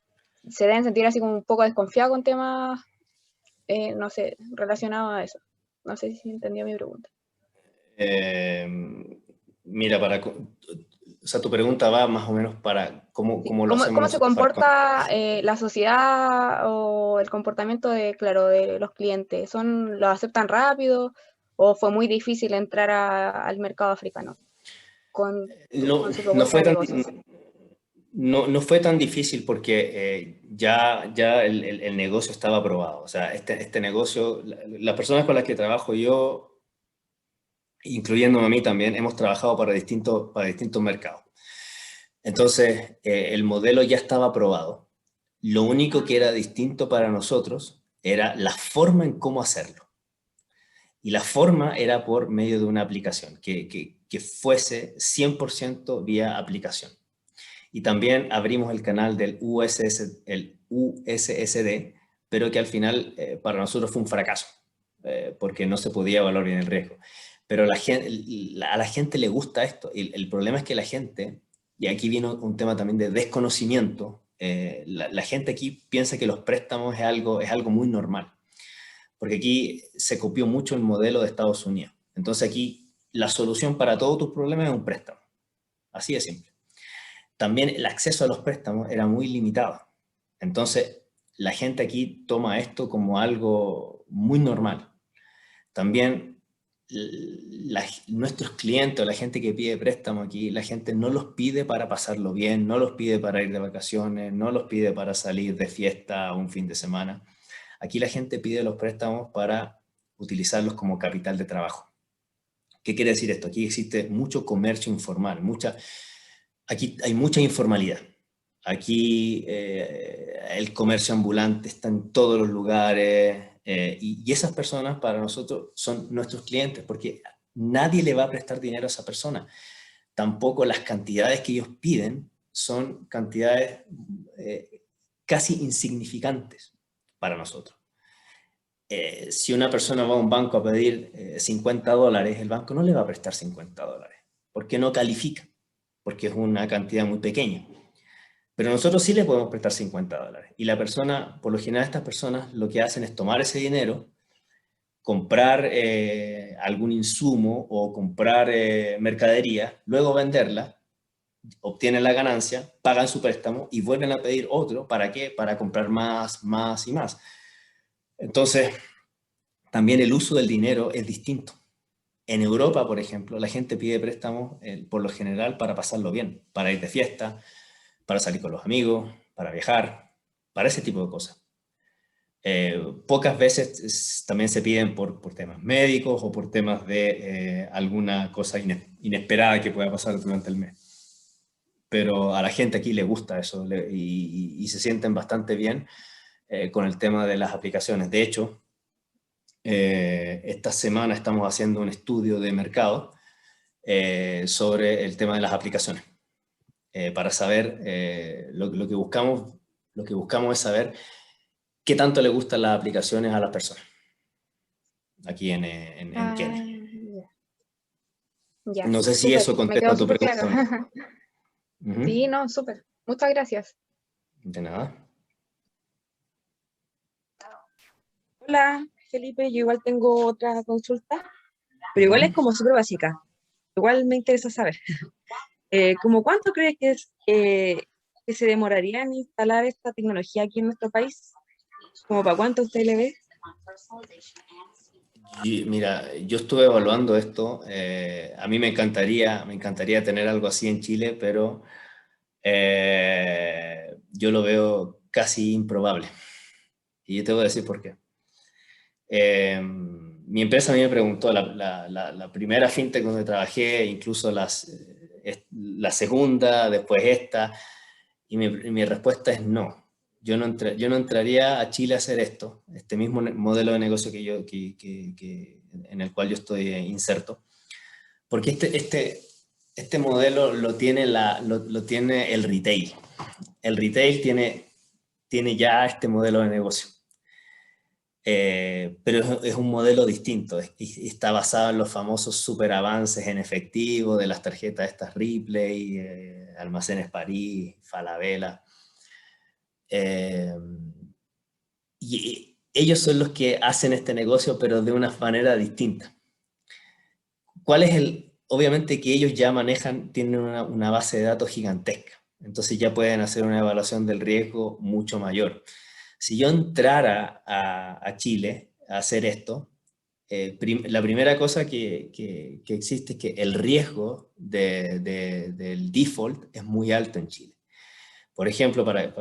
Speaker 2: se deben sentir así como un poco desconfiados con temas, no sé, relacionados a eso. No sé si entendió mi pregunta.
Speaker 3: Mira, o sea, tu pregunta va más o menos para cómo lo hacemos
Speaker 2: ¿Cómo se
Speaker 3: nosotros para...
Speaker 2: comporta la sociedad o el comportamiento de los clientes? ¿Lo aceptan rápido o fue muy difícil entrar al mercado africano
Speaker 3: No,
Speaker 2: con su
Speaker 3: no
Speaker 2: propuesta
Speaker 3: fue
Speaker 2: de
Speaker 3: tan,
Speaker 2: negocios?
Speaker 3: no fue tan difícil porque ya el negocio estaba aprobado. O sea, este negocio, las personas con las que trabajo yo, incluyéndome a mí también, hemos trabajado para distintos mercados. Entonces, el modelo ya estaba aprobado. Lo único que era distinto para nosotros era la forma en cómo hacerlo. Y la forma era por medio de una aplicación, que fuese 100% vía aplicación. Y también abrimos el canal del el USSD, pero que al final para nosotros fue un fracaso, porque no se podía evaluar bien el riesgo. Pero a la gente le gusta esto. El problema es que la gente, y aquí viene un tema también de desconocimiento, la gente aquí piensa que los préstamos es algo muy normal, porque aquí se copió mucho el modelo de Estados Unidos. Entonces aquí la solución para todos tus problemas es un préstamo. Así de simple. También el acceso a los préstamos era muy limitado. Entonces, la gente aquí toma esto como algo muy normal. También nuestros clientes o la gente que pide préstamo aquí, la gente no los pide para pasarlo bien, no los pide para ir de vacaciones, no los pide para salir de fiesta un fin de semana. Aquí la gente pide los préstamos para utilizarlos como capital de trabajo. ¿Qué quiere decir esto? Aquí existe mucho comercio informal, aquí hay mucha informalidad. Aquí el comercio ambulante está en todos los lugares y esas personas para nosotros son nuestros clientes porque nadie le va a prestar dinero a esa persona. Tampoco las cantidades que ellos piden son cantidades casi insignificantes para nosotros. Si una persona va a un banco a pedir $50, el banco no le va a prestar $50 porque no califica, porque es una cantidad muy pequeña. Pero nosotros sí le podemos prestar $50. Y la persona, por lo general estas personas lo que hacen es tomar ese dinero, comprar algún insumo o comprar mercadería, luego venderla, obtienen la ganancia, pagan su préstamo y vuelven a pedir otro. ¿Para qué? Para comprar más, más y más. Entonces, también el uso del dinero es distinto. En Europa, por ejemplo, la gente pide préstamos por lo general para pasarlo bien, para ir de fiesta, para salir con los amigos, para viajar, para ese tipo de cosas. Pocas veces también se piden por temas médicos o por temas de alguna cosa inesperada que pueda pasar durante el mes. pero a la gente aquí le gusta eso y se sienten bastante bien con el tema de las aplicaciones. De hecho, esta semana estamos haciendo un estudio de mercado sobre el tema de las aplicaciones, para saber, lo que buscamos es saber qué tanto le gustan las aplicaciones a las personas aquí en Kenia.
Speaker 2: Ya,
Speaker 3: No sé si
Speaker 2: súper,
Speaker 3: eso
Speaker 2: me quedó
Speaker 3: contesta tu
Speaker 2: súper
Speaker 3: pregunta
Speaker 2: claro.
Speaker 3: o no. Ujú.
Speaker 2: Sí, no, súper. Muchas gracias.
Speaker 3: De nada.
Speaker 4: Hola, Felipe, yo igual tengo otra consulta, pero igual es como súper básica. Igual me interesa saber. ¿Cómo cuánto crees que se demoraría en instalar esta tecnología aquí en nuestro país? ¿Como para cuánto usted le ve?
Speaker 3: Y mira, yo estuve evaluando esto. A mí me encantaría tener algo así en Chile, pero yo lo veo casi improbable. Y yo te voy a decir por qué. Mi empresa a mí me preguntó, la primera fintech donde trabajé, incluso la segunda, después esta, y mi respuesta es no. Yo no entraría a Chile a hacer esto, este mismo modelo de negocio en el cual yo estoy inserto, porque este modelo lo tiene el retail. El retail tiene ya este modelo de negocio. Pero es un modelo distinto, está basado en los famosos superavances en efectivo de las tarjetas estas Ripley, Almacenes París, Falabella. Y ellos son los que hacen este negocio, pero de una manera distinta. Obviamente que ellos ya tienen una base de datos gigantesca, entonces ya pueden hacer una evaluación del riesgo mucho mayor. Si yo entrara a Chile a hacer esto, la primera cosa que existe es que el riesgo del default es muy alto en Chile. Por ejemplo, para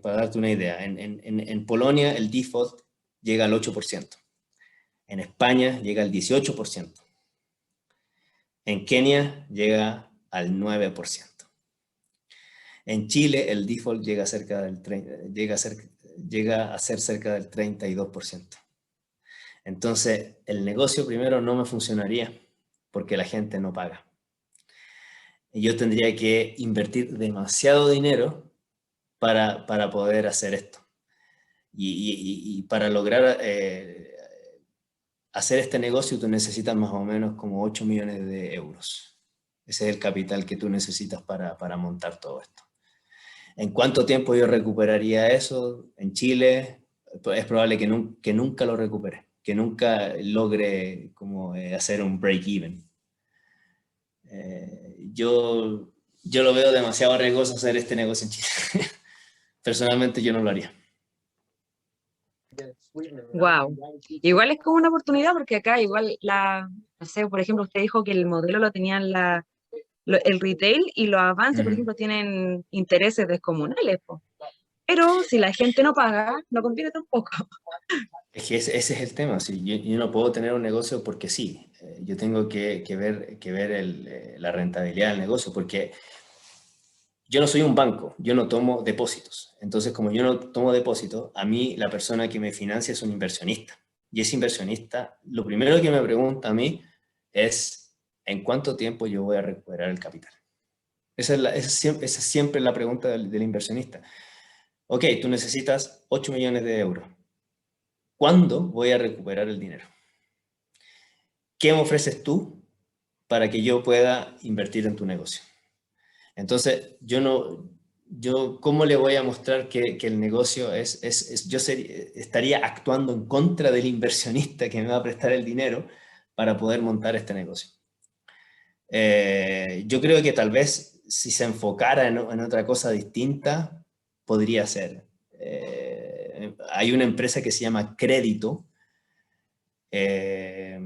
Speaker 3: darte una idea, en Polonia el default llega al 8%, en España llega al 18%, en Kenia llega al 9%. En Chile el default llega a ser cerca del 32%. Entonces, el negocio primero no me funcionaría porque la gente no paga. Y yo tendría que invertir demasiado dinero para poder hacer esto. Y para lograr hacer este negocio, tú necesitas más o menos como 8 millones de euros. Ese es el capital que tú necesitas para montar todo esto. ¿En cuánto tiempo yo recuperaría eso? En Chile es probable que nunca lo recupere, que nunca logre como hacer un break-even. Yo lo veo demasiado riesgoso hacer este negocio en Chile. Personalmente yo no lo haría.
Speaker 4: Wow. Igual es como una oportunidad porque acá igual no sé, por ejemplo, usted dijo que el modelo lo tenían el retail y los avances, por ejemplo, tienen intereses descomunales, po. Pero si la gente no paga, no conviene tampoco.
Speaker 3: Es que ese es el tema. ¿Sí? Yo no puedo tener un negocio porque sí. Yo tengo que ver la rentabilidad del negocio, porque yo no soy un banco, yo no tomo depósitos. Entonces, como yo no tomo depósitos, a mí la persona que me financia es un inversionista. Y ese inversionista, lo primero que me pregunta a mí es, ¿en cuánto tiempo yo voy a recuperar el capital? Esa es siempre la pregunta del inversionista. Ok, tú necesitas 8 millones de euros. ¿Cuándo voy a recuperar el dinero? ¿Qué me ofreces tú para que yo pueda invertir en tu negocio? Entonces, ¿cómo le voy a mostrar que el negocio estaría actuando en contra del inversionista que me va a prestar el dinero para poder montar este negocio? Yo creo que tal vez si se enfocara en otra cosa distinta, podría ser. Hay una empresa que se llama Crédito, que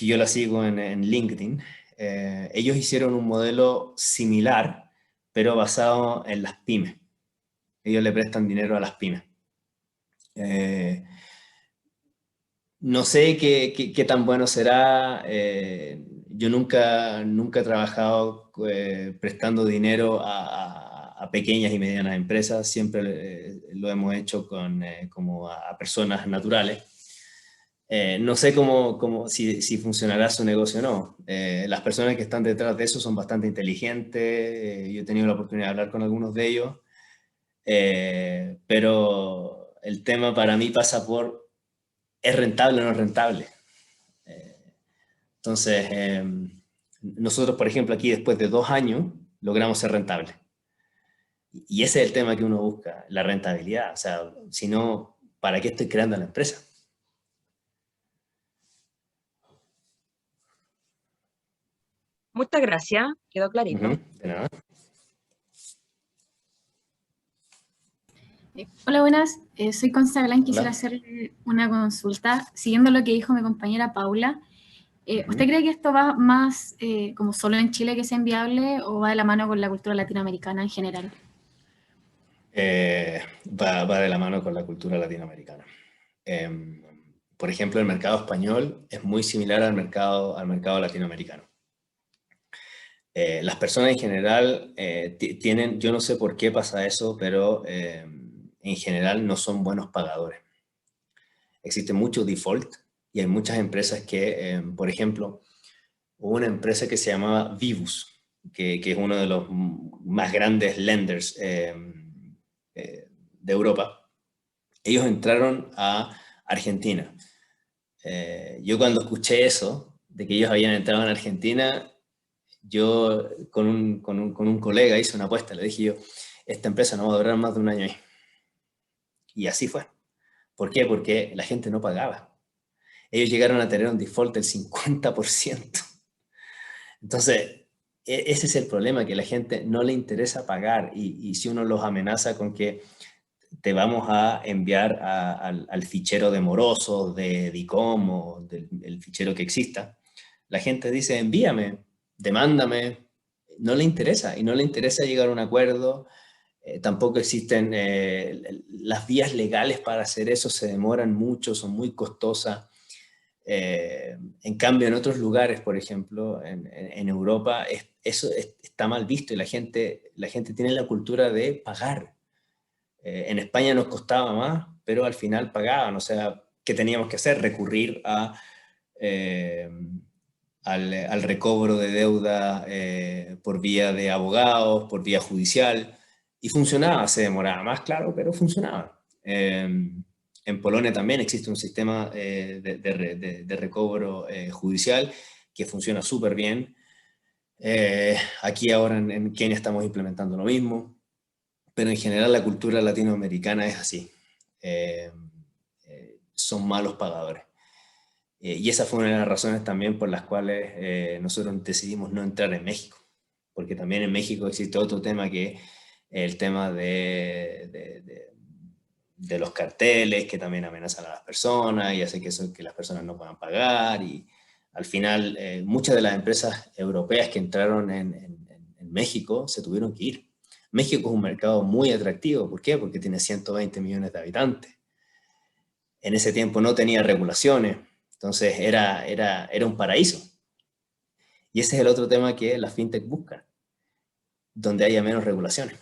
Speaker 3: yo la sigo en LinkedIn. Ellos hicieron un modelo similar, pero basado en las pymes. Ellos le prestan dinero a las pymes. No sé qué tan bueno será. yo nunca he trabajado prestando dinero a pequeñas y medianas empresas, siempre lo hemos hecho como a personas naturales. No sé si funcionará su negocio o no. Las personas que están detrás de eso son bastante inteligentes, yo he tenido la oportunidad de hablar con algunos de ellos, pero el tema para mí pasa por, ¿es rentable o no es rentable? Entonces, nosotros, por ejemplo, aquí después de 2 años, logramos ser rentables. Y ese es el tema que uno busca, la rentabilidad. O sea, si no, ¿para qué estoy creando la empresa?
Speaker 4: Muchas gracias, quedó clarito.
Speaker 3: De nada.
Speaker 5: Hola, buenas. Soy Consta Belán. Quisiera
Speaker 3: Hola.
Speaker 5: hacer una consulta, siguiendo lo que dijo mi compañera Paula. ¿Usted cree que esto va más como solo en Chile que sea inviable o va de la mano con la cultura latinoamericana en general?
Speaker 3: Va de la mano con la cultura latinoamericana. Por ejemplo, el mercado español es muy similar al mercado latinoamericano. Las personas en general tienen, yo no sé por qué pasa eso, pero en general no son buenos pagadores. Existe mucho default y hay muchas empresas que, por ejemplo, hubo una empresa que se llamaba Vivus, que es uno de los más grandes lenders de Europa. Ellos entraron a Argentina. Yo cuando escuché eso, de que ellos habían entrado en Argentina, yo con un colega hice una apuesta, le dije yo, esta empresa no va a durar más de 1 año ahí. Y así fue. ¿Por qué? Porque la gente no pagaba. Ellos llegaron a tener un default del 50%. Entonces, ese es el problema, que a la gente no le interesa pagar y si uno los amenaza con que te vamos a enviar al fichero de morosos, de DICOM o del fichero que exista, la gente dice, envíame, demándame, no le interesa y no le interesa llegar a un acuerdo. Tampoco existen las vías legales para hacer eso, se demoran mucho, son muy costosas. En cambio, en otros lugares, por ejemplo, en Europa, eso está mal visto y la gente tiene la cultura de pagar. En España nos costaba más, pero al final pagaban. O sea, ¿qué teníamos que hacer? Recurrir al recobro de deuda por vía de abogados, por vía judicial, y funcionaba. Se demoraba más, claro, pero funcionaba. En Polonia también existe un sistema de recobro judicial que funciona súper bien. Aquí ahora en Kenia estamos implementando lo mismo, pero en general la cultura latinoamericana es así. Son malos pagadores. Y esa fue una de las razones también por las cuales nosotros decidimos no entrar en México, porque también en México existe otro tema que es el tema de los carteles que también amenazan a las personas y hace que las personas no puedan pagar, y al final muchas de las empresas europeas que entraron en México se tuvieron que ir. México es un mercado muy atractivo. ¿Por qué? Porque tiene 120 millones de habitantes. En ese tiempo no tenía regulaciones, entonces era un paraíso. Y ese es el otro tema que las fintech buscan, donde haya menos regulaciones.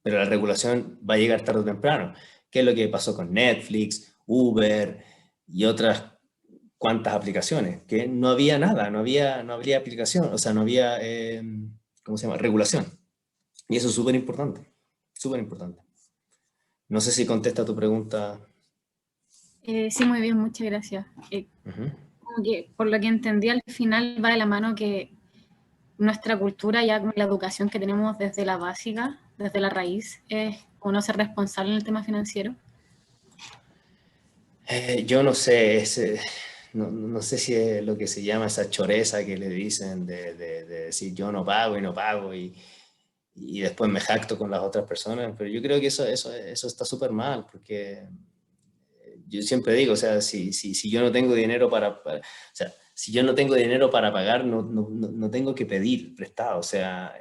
Speaker 3: Pero la regulación va a llegar tarde o temprano. ¿Qué es lo que pasó con Netflix, Uber y otras cuantas aplicaciones? Que no había nada, no había aplicación, o sea, no había, ¿cómo se llama? Regulación. Y eso es súper importante, súper importante. No sé si contesta tu pregunta.
Speaker 5: Sí, muy bien, muchas gracias. Como que, por lo que entendí, al final va de la mano que nuestra cultura, ya con la educación que tenemos desde la básica, desde la raíz, es como no ser responsable en el tema financiero.
Speaker 3: Yo no sé, no sé si es lo que se llama esa choreza que le dicen de decir yo no pago y no pago y después me jacto con las otras personas, pero yo creo que eso está súper mal, porque yo siempre digo, o sea, si yo no tengo dinero o sea, si yo no tengo dinero para pagar, no tengo que pedir prestado, o sea,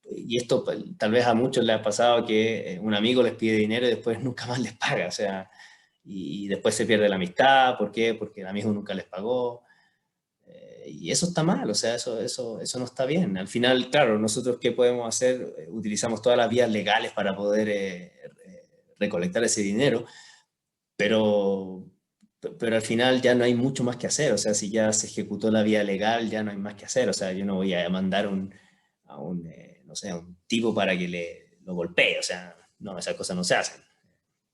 Speaker 3: y esto tal vez a muchos les ha pasado que un amigo les pide dinero y después nunca más les paga, o sea, y después se pierde la amistad. ¿Por qué? Porque el amigo nunca les pagó. Y eso está mal, o sea, eso no está bien. Al final, claro, nosotros ¿qué podemos hacer? Utilizamos todas las vías legales para poder recolectar ese dinero, pero al final ya no hay mucho más que hacer. O sea, si ya se ejecutó la vía legal, ya no hay más que hacer. O sea, yo no voy a mandar no sé, a un tipo para que lo golpee. O sea, no, esas cosas no se hacen.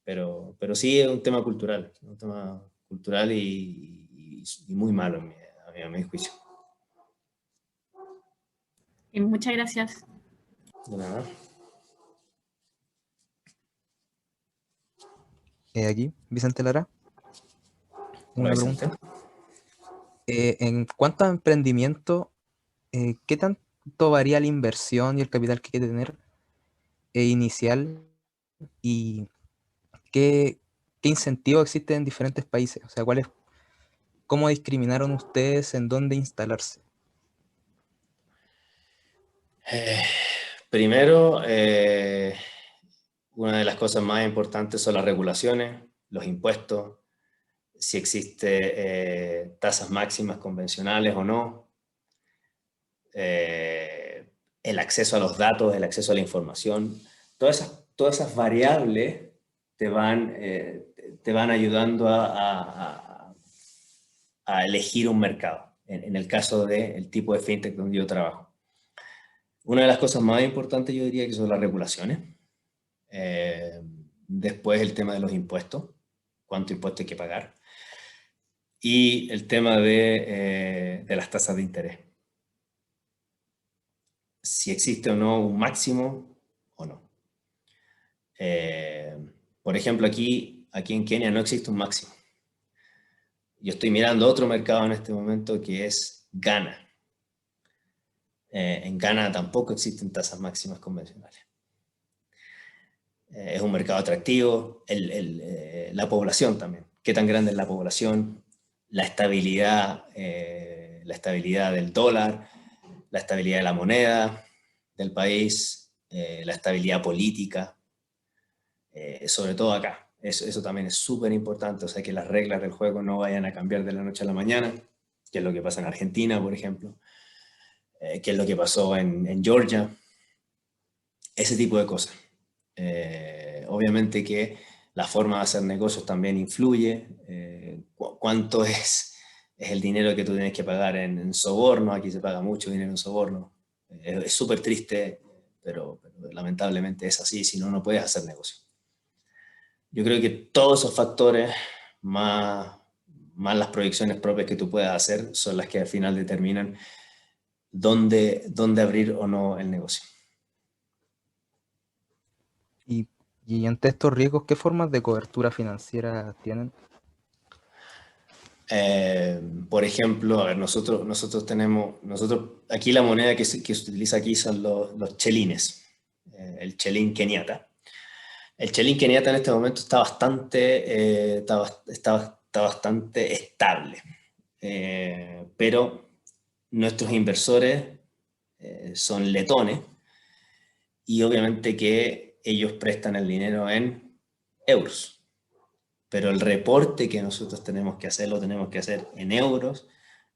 Speaker 3: Pero sí es un tema cultural y muy malo a mi juicio.
Speaker 5: Y muchas gracias.
Speaker 3: De nada.
Speaker 6: Aquí, Vicente Lara.
Speaker 3: Hola,
Speaker 6: Una
Speaker 3: Vicente.
Speaker 6: pregunta. En cuanto a emprendimiento, ¿qué tanto varía la inversión y el capital que hay que tener inicial? ¿Y qué incentivos existen en diferentes países? O sea, ¿cómo discriminaron ustedes en dónde instalarse?
Speaker 3: Primero, una de las cosas más importantes son las regulaciones, los impuestos, si existe tasas máximas convencionales o no, el acceso a los datos, el acceso a la información. Todas esas variables te van ayudando a elegir un mercado, en el caso del tipo de fintech donde yo trabajo. Una de las cosas más importantes yo diría que son las regulaciones. Después el tema de los impuestos, cuánto impuesto hay que pagar. Y el tema de las tasas de interés. Si existe o no un máximo o no. Por ejemplo, aquí en Kenia no existe un máximo. Yo estoy mirando otro mercado en este momento que es Ghana. En Ghana tampoco existen tasas máximas convencionales. Es un mercado atractivo, la población también. ¿Qué tan grande es la población? La estabilidad del dólar, la estabilidad de la moneda del país, la estabilidad política, sobre todo acá. Eso también es súper importante, o sea, que las reglas del juego no vayan a cambiar de la noche a la mañana, que es lo que pasa en Argentina, por ejemplo, que es lo que pasó en Georgia, ese tipo de cosas. Obviamente que la forma de hacer negocios también influye, cuánto es el dinero que tú tienes que pagar en soborno. Aquí se paga mucho dinero en soborno, es súper triste, pero lamentablemente es así, si no, no puedes hacer negocio. Yo creo que todos esos factores, más las proyecciones propias que tú puedas hacer, son las que al final determinan dónde abrir o no el negocio.
Speaker 6: Y ante estos riesgos, ¿qué formas de cobertura financiera tienen?
Speaker 3: Por ejemplo, a ver, nosotros aquí la moneda que se utiliza aquí son los chelines, el chelín keniata. El chelín keniata en este momento está bastante estable, pero nuestros inversores son letones y obviamente que ellos prestan el dinero en euros. Pero el reporte que nosotros tenemos que hacer, lo tenemos que hacer en euros,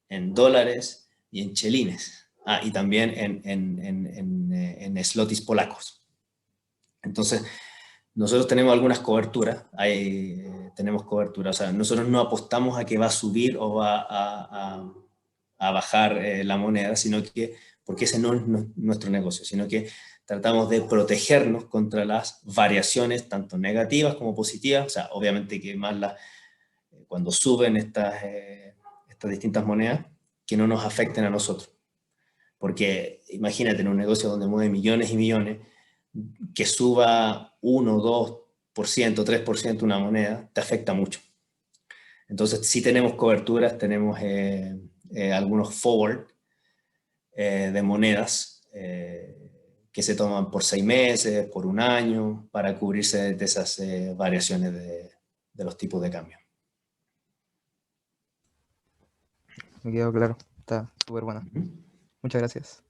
Speaker 3: en dólares y en chelines. Y también en zlotys polacos. Entonces, nosotros tenemos algunas coberturas, tenemos cobertura, o sea, nosotros no apostamos a que va a subir o va a bajar la moneda, porque ese no es nuestro negocio, sino que tratamos de protegernos contra las variaciones, tanto negativas como positivas. O sea, obviamente que más cuando suben estas distintas monedas, que no nos afecten a nosotros. Porque imagínate en un negocio donde mueve millones y millones, que suba 1, 2%, 3% una moneda, te afecta mucho. Entonces, sí tenemos coberturas, tenemos algunos forward de monedas que se toman por 6 meses, por 1 año, para cubrirse de esas variaciones de los tipos de cambio.
Speaker 6: Me quedó claro, está súper bueno. Muchas gracias.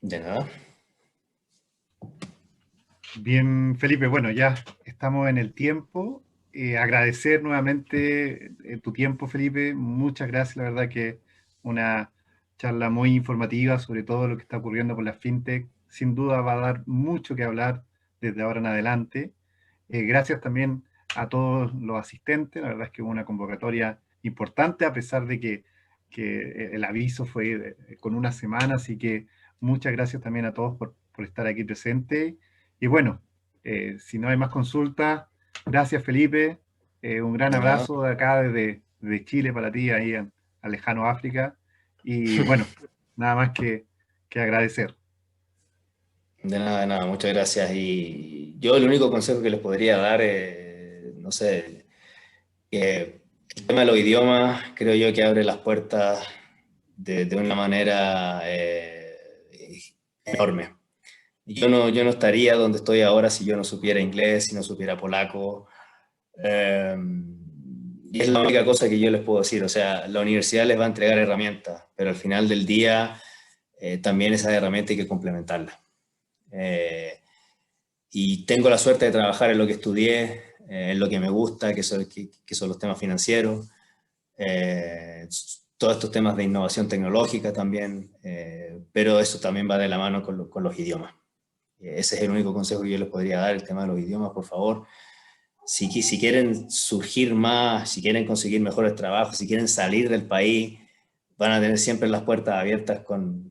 Speaker 3: De nada.
Speaker 1: Bien, Felipe, bueno, ya estamos en el tiempo. Agradecer nuevamente tu tiempo, Felipe. Muchas gracias, la verdad que una charla muy informativa sobre todo lo que está ocurriendo con la FinTech. Sin duda va a dar mucho que hablar desde ahora en adelante. Gracias también a todos los asistentes. La verdad es que hubo una convocatoria importante, a pesar de que el aviso fue con una semana, así que muchas gracias también a todos por estar aquí presentes. Y bueno, si no hay más consultas, gracias Felipe, un gran abrazo de acá desde Chile para ti, ahí en lejano África, y bueno, nada más que agradecer.
Speaker 3: De nada, muchas gracias. Y yo el único consejo que les podría dar, no sé, que el tema de los idiomas creo yo que abre las puertas de una manera enorme. Yo no estaría donde estoy ahora si yo no supiera inglés, si no supiera polaco. Y es la única cosa que yo les puedo decir. O sea, la universidad les va a entregar herramientas, pero al final del día también esas herramientas hay que complementarlas. Y tengo la suerte de trabajar en lo que estudié, en lo que me gusta, que son los temas financieros, todos estos temas de innovación tecnológica también, pero eso también va de la mano con los idiomas. Ese es el único consejo que yo les podría dar, el tema de los idiomas, por favor. Si quieren surgir más, si quieren conseguir mejores trabajos, si quieren salir del país, van a tener siempre las puertas abiertas,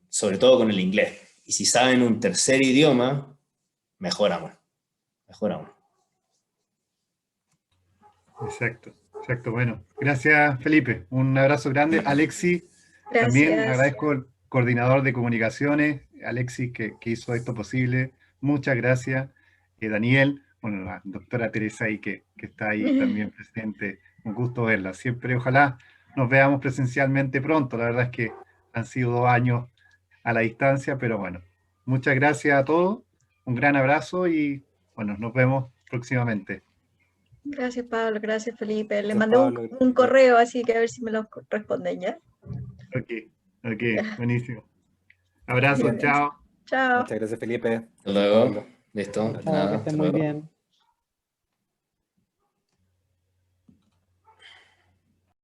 Speaker 3: sobre todo con el inglés. Y si saben un tercer idioma, mejor aún.
Speaker 1: Exacto. Bueno, gracias Felipe, un abrazo grande. Alexis,
Speaker 2: Gracias.
Speaker 1: también agradezco al coordinador de comunicaciones, Alexis, que hizo esto posible. Muchas gracias. Daniel, bueno, la doctora Teresa ahí que está ahí también presente. Un gusto verla. Siempre, ojalá nos veamos presencialmente pronto. La verdad es que han sido 2 años a la distancia, pero bueno, muchas gracias a todos. Un gran abrazo y bueno, nos vemos próximamente.
Speaker 2: Gracias, Pablo. Gracias, Felipe. Le
Speaker 7: Gracias,
Speaker 2: mandé
Speaker 7: Pablo.
Speaker 2: un correo, así que a ver si me lo responden ya.
Speaker 1: Ok, buenísimo. Abrazo, chao.
Speaker 2: Chao.
Speaker 7: Muchas gracias, Felipe.
Speaker 3: Hasta luego.
Speaker 7: Pablo.
Speaker 3: Listo.
Speaker 7: Chao,
Speaker 3: Nada,
Speaker 7: que
Speaker 3: hasta
Speaker 7: estén muy
Speaker 3: luego.
Speaker 7: bien.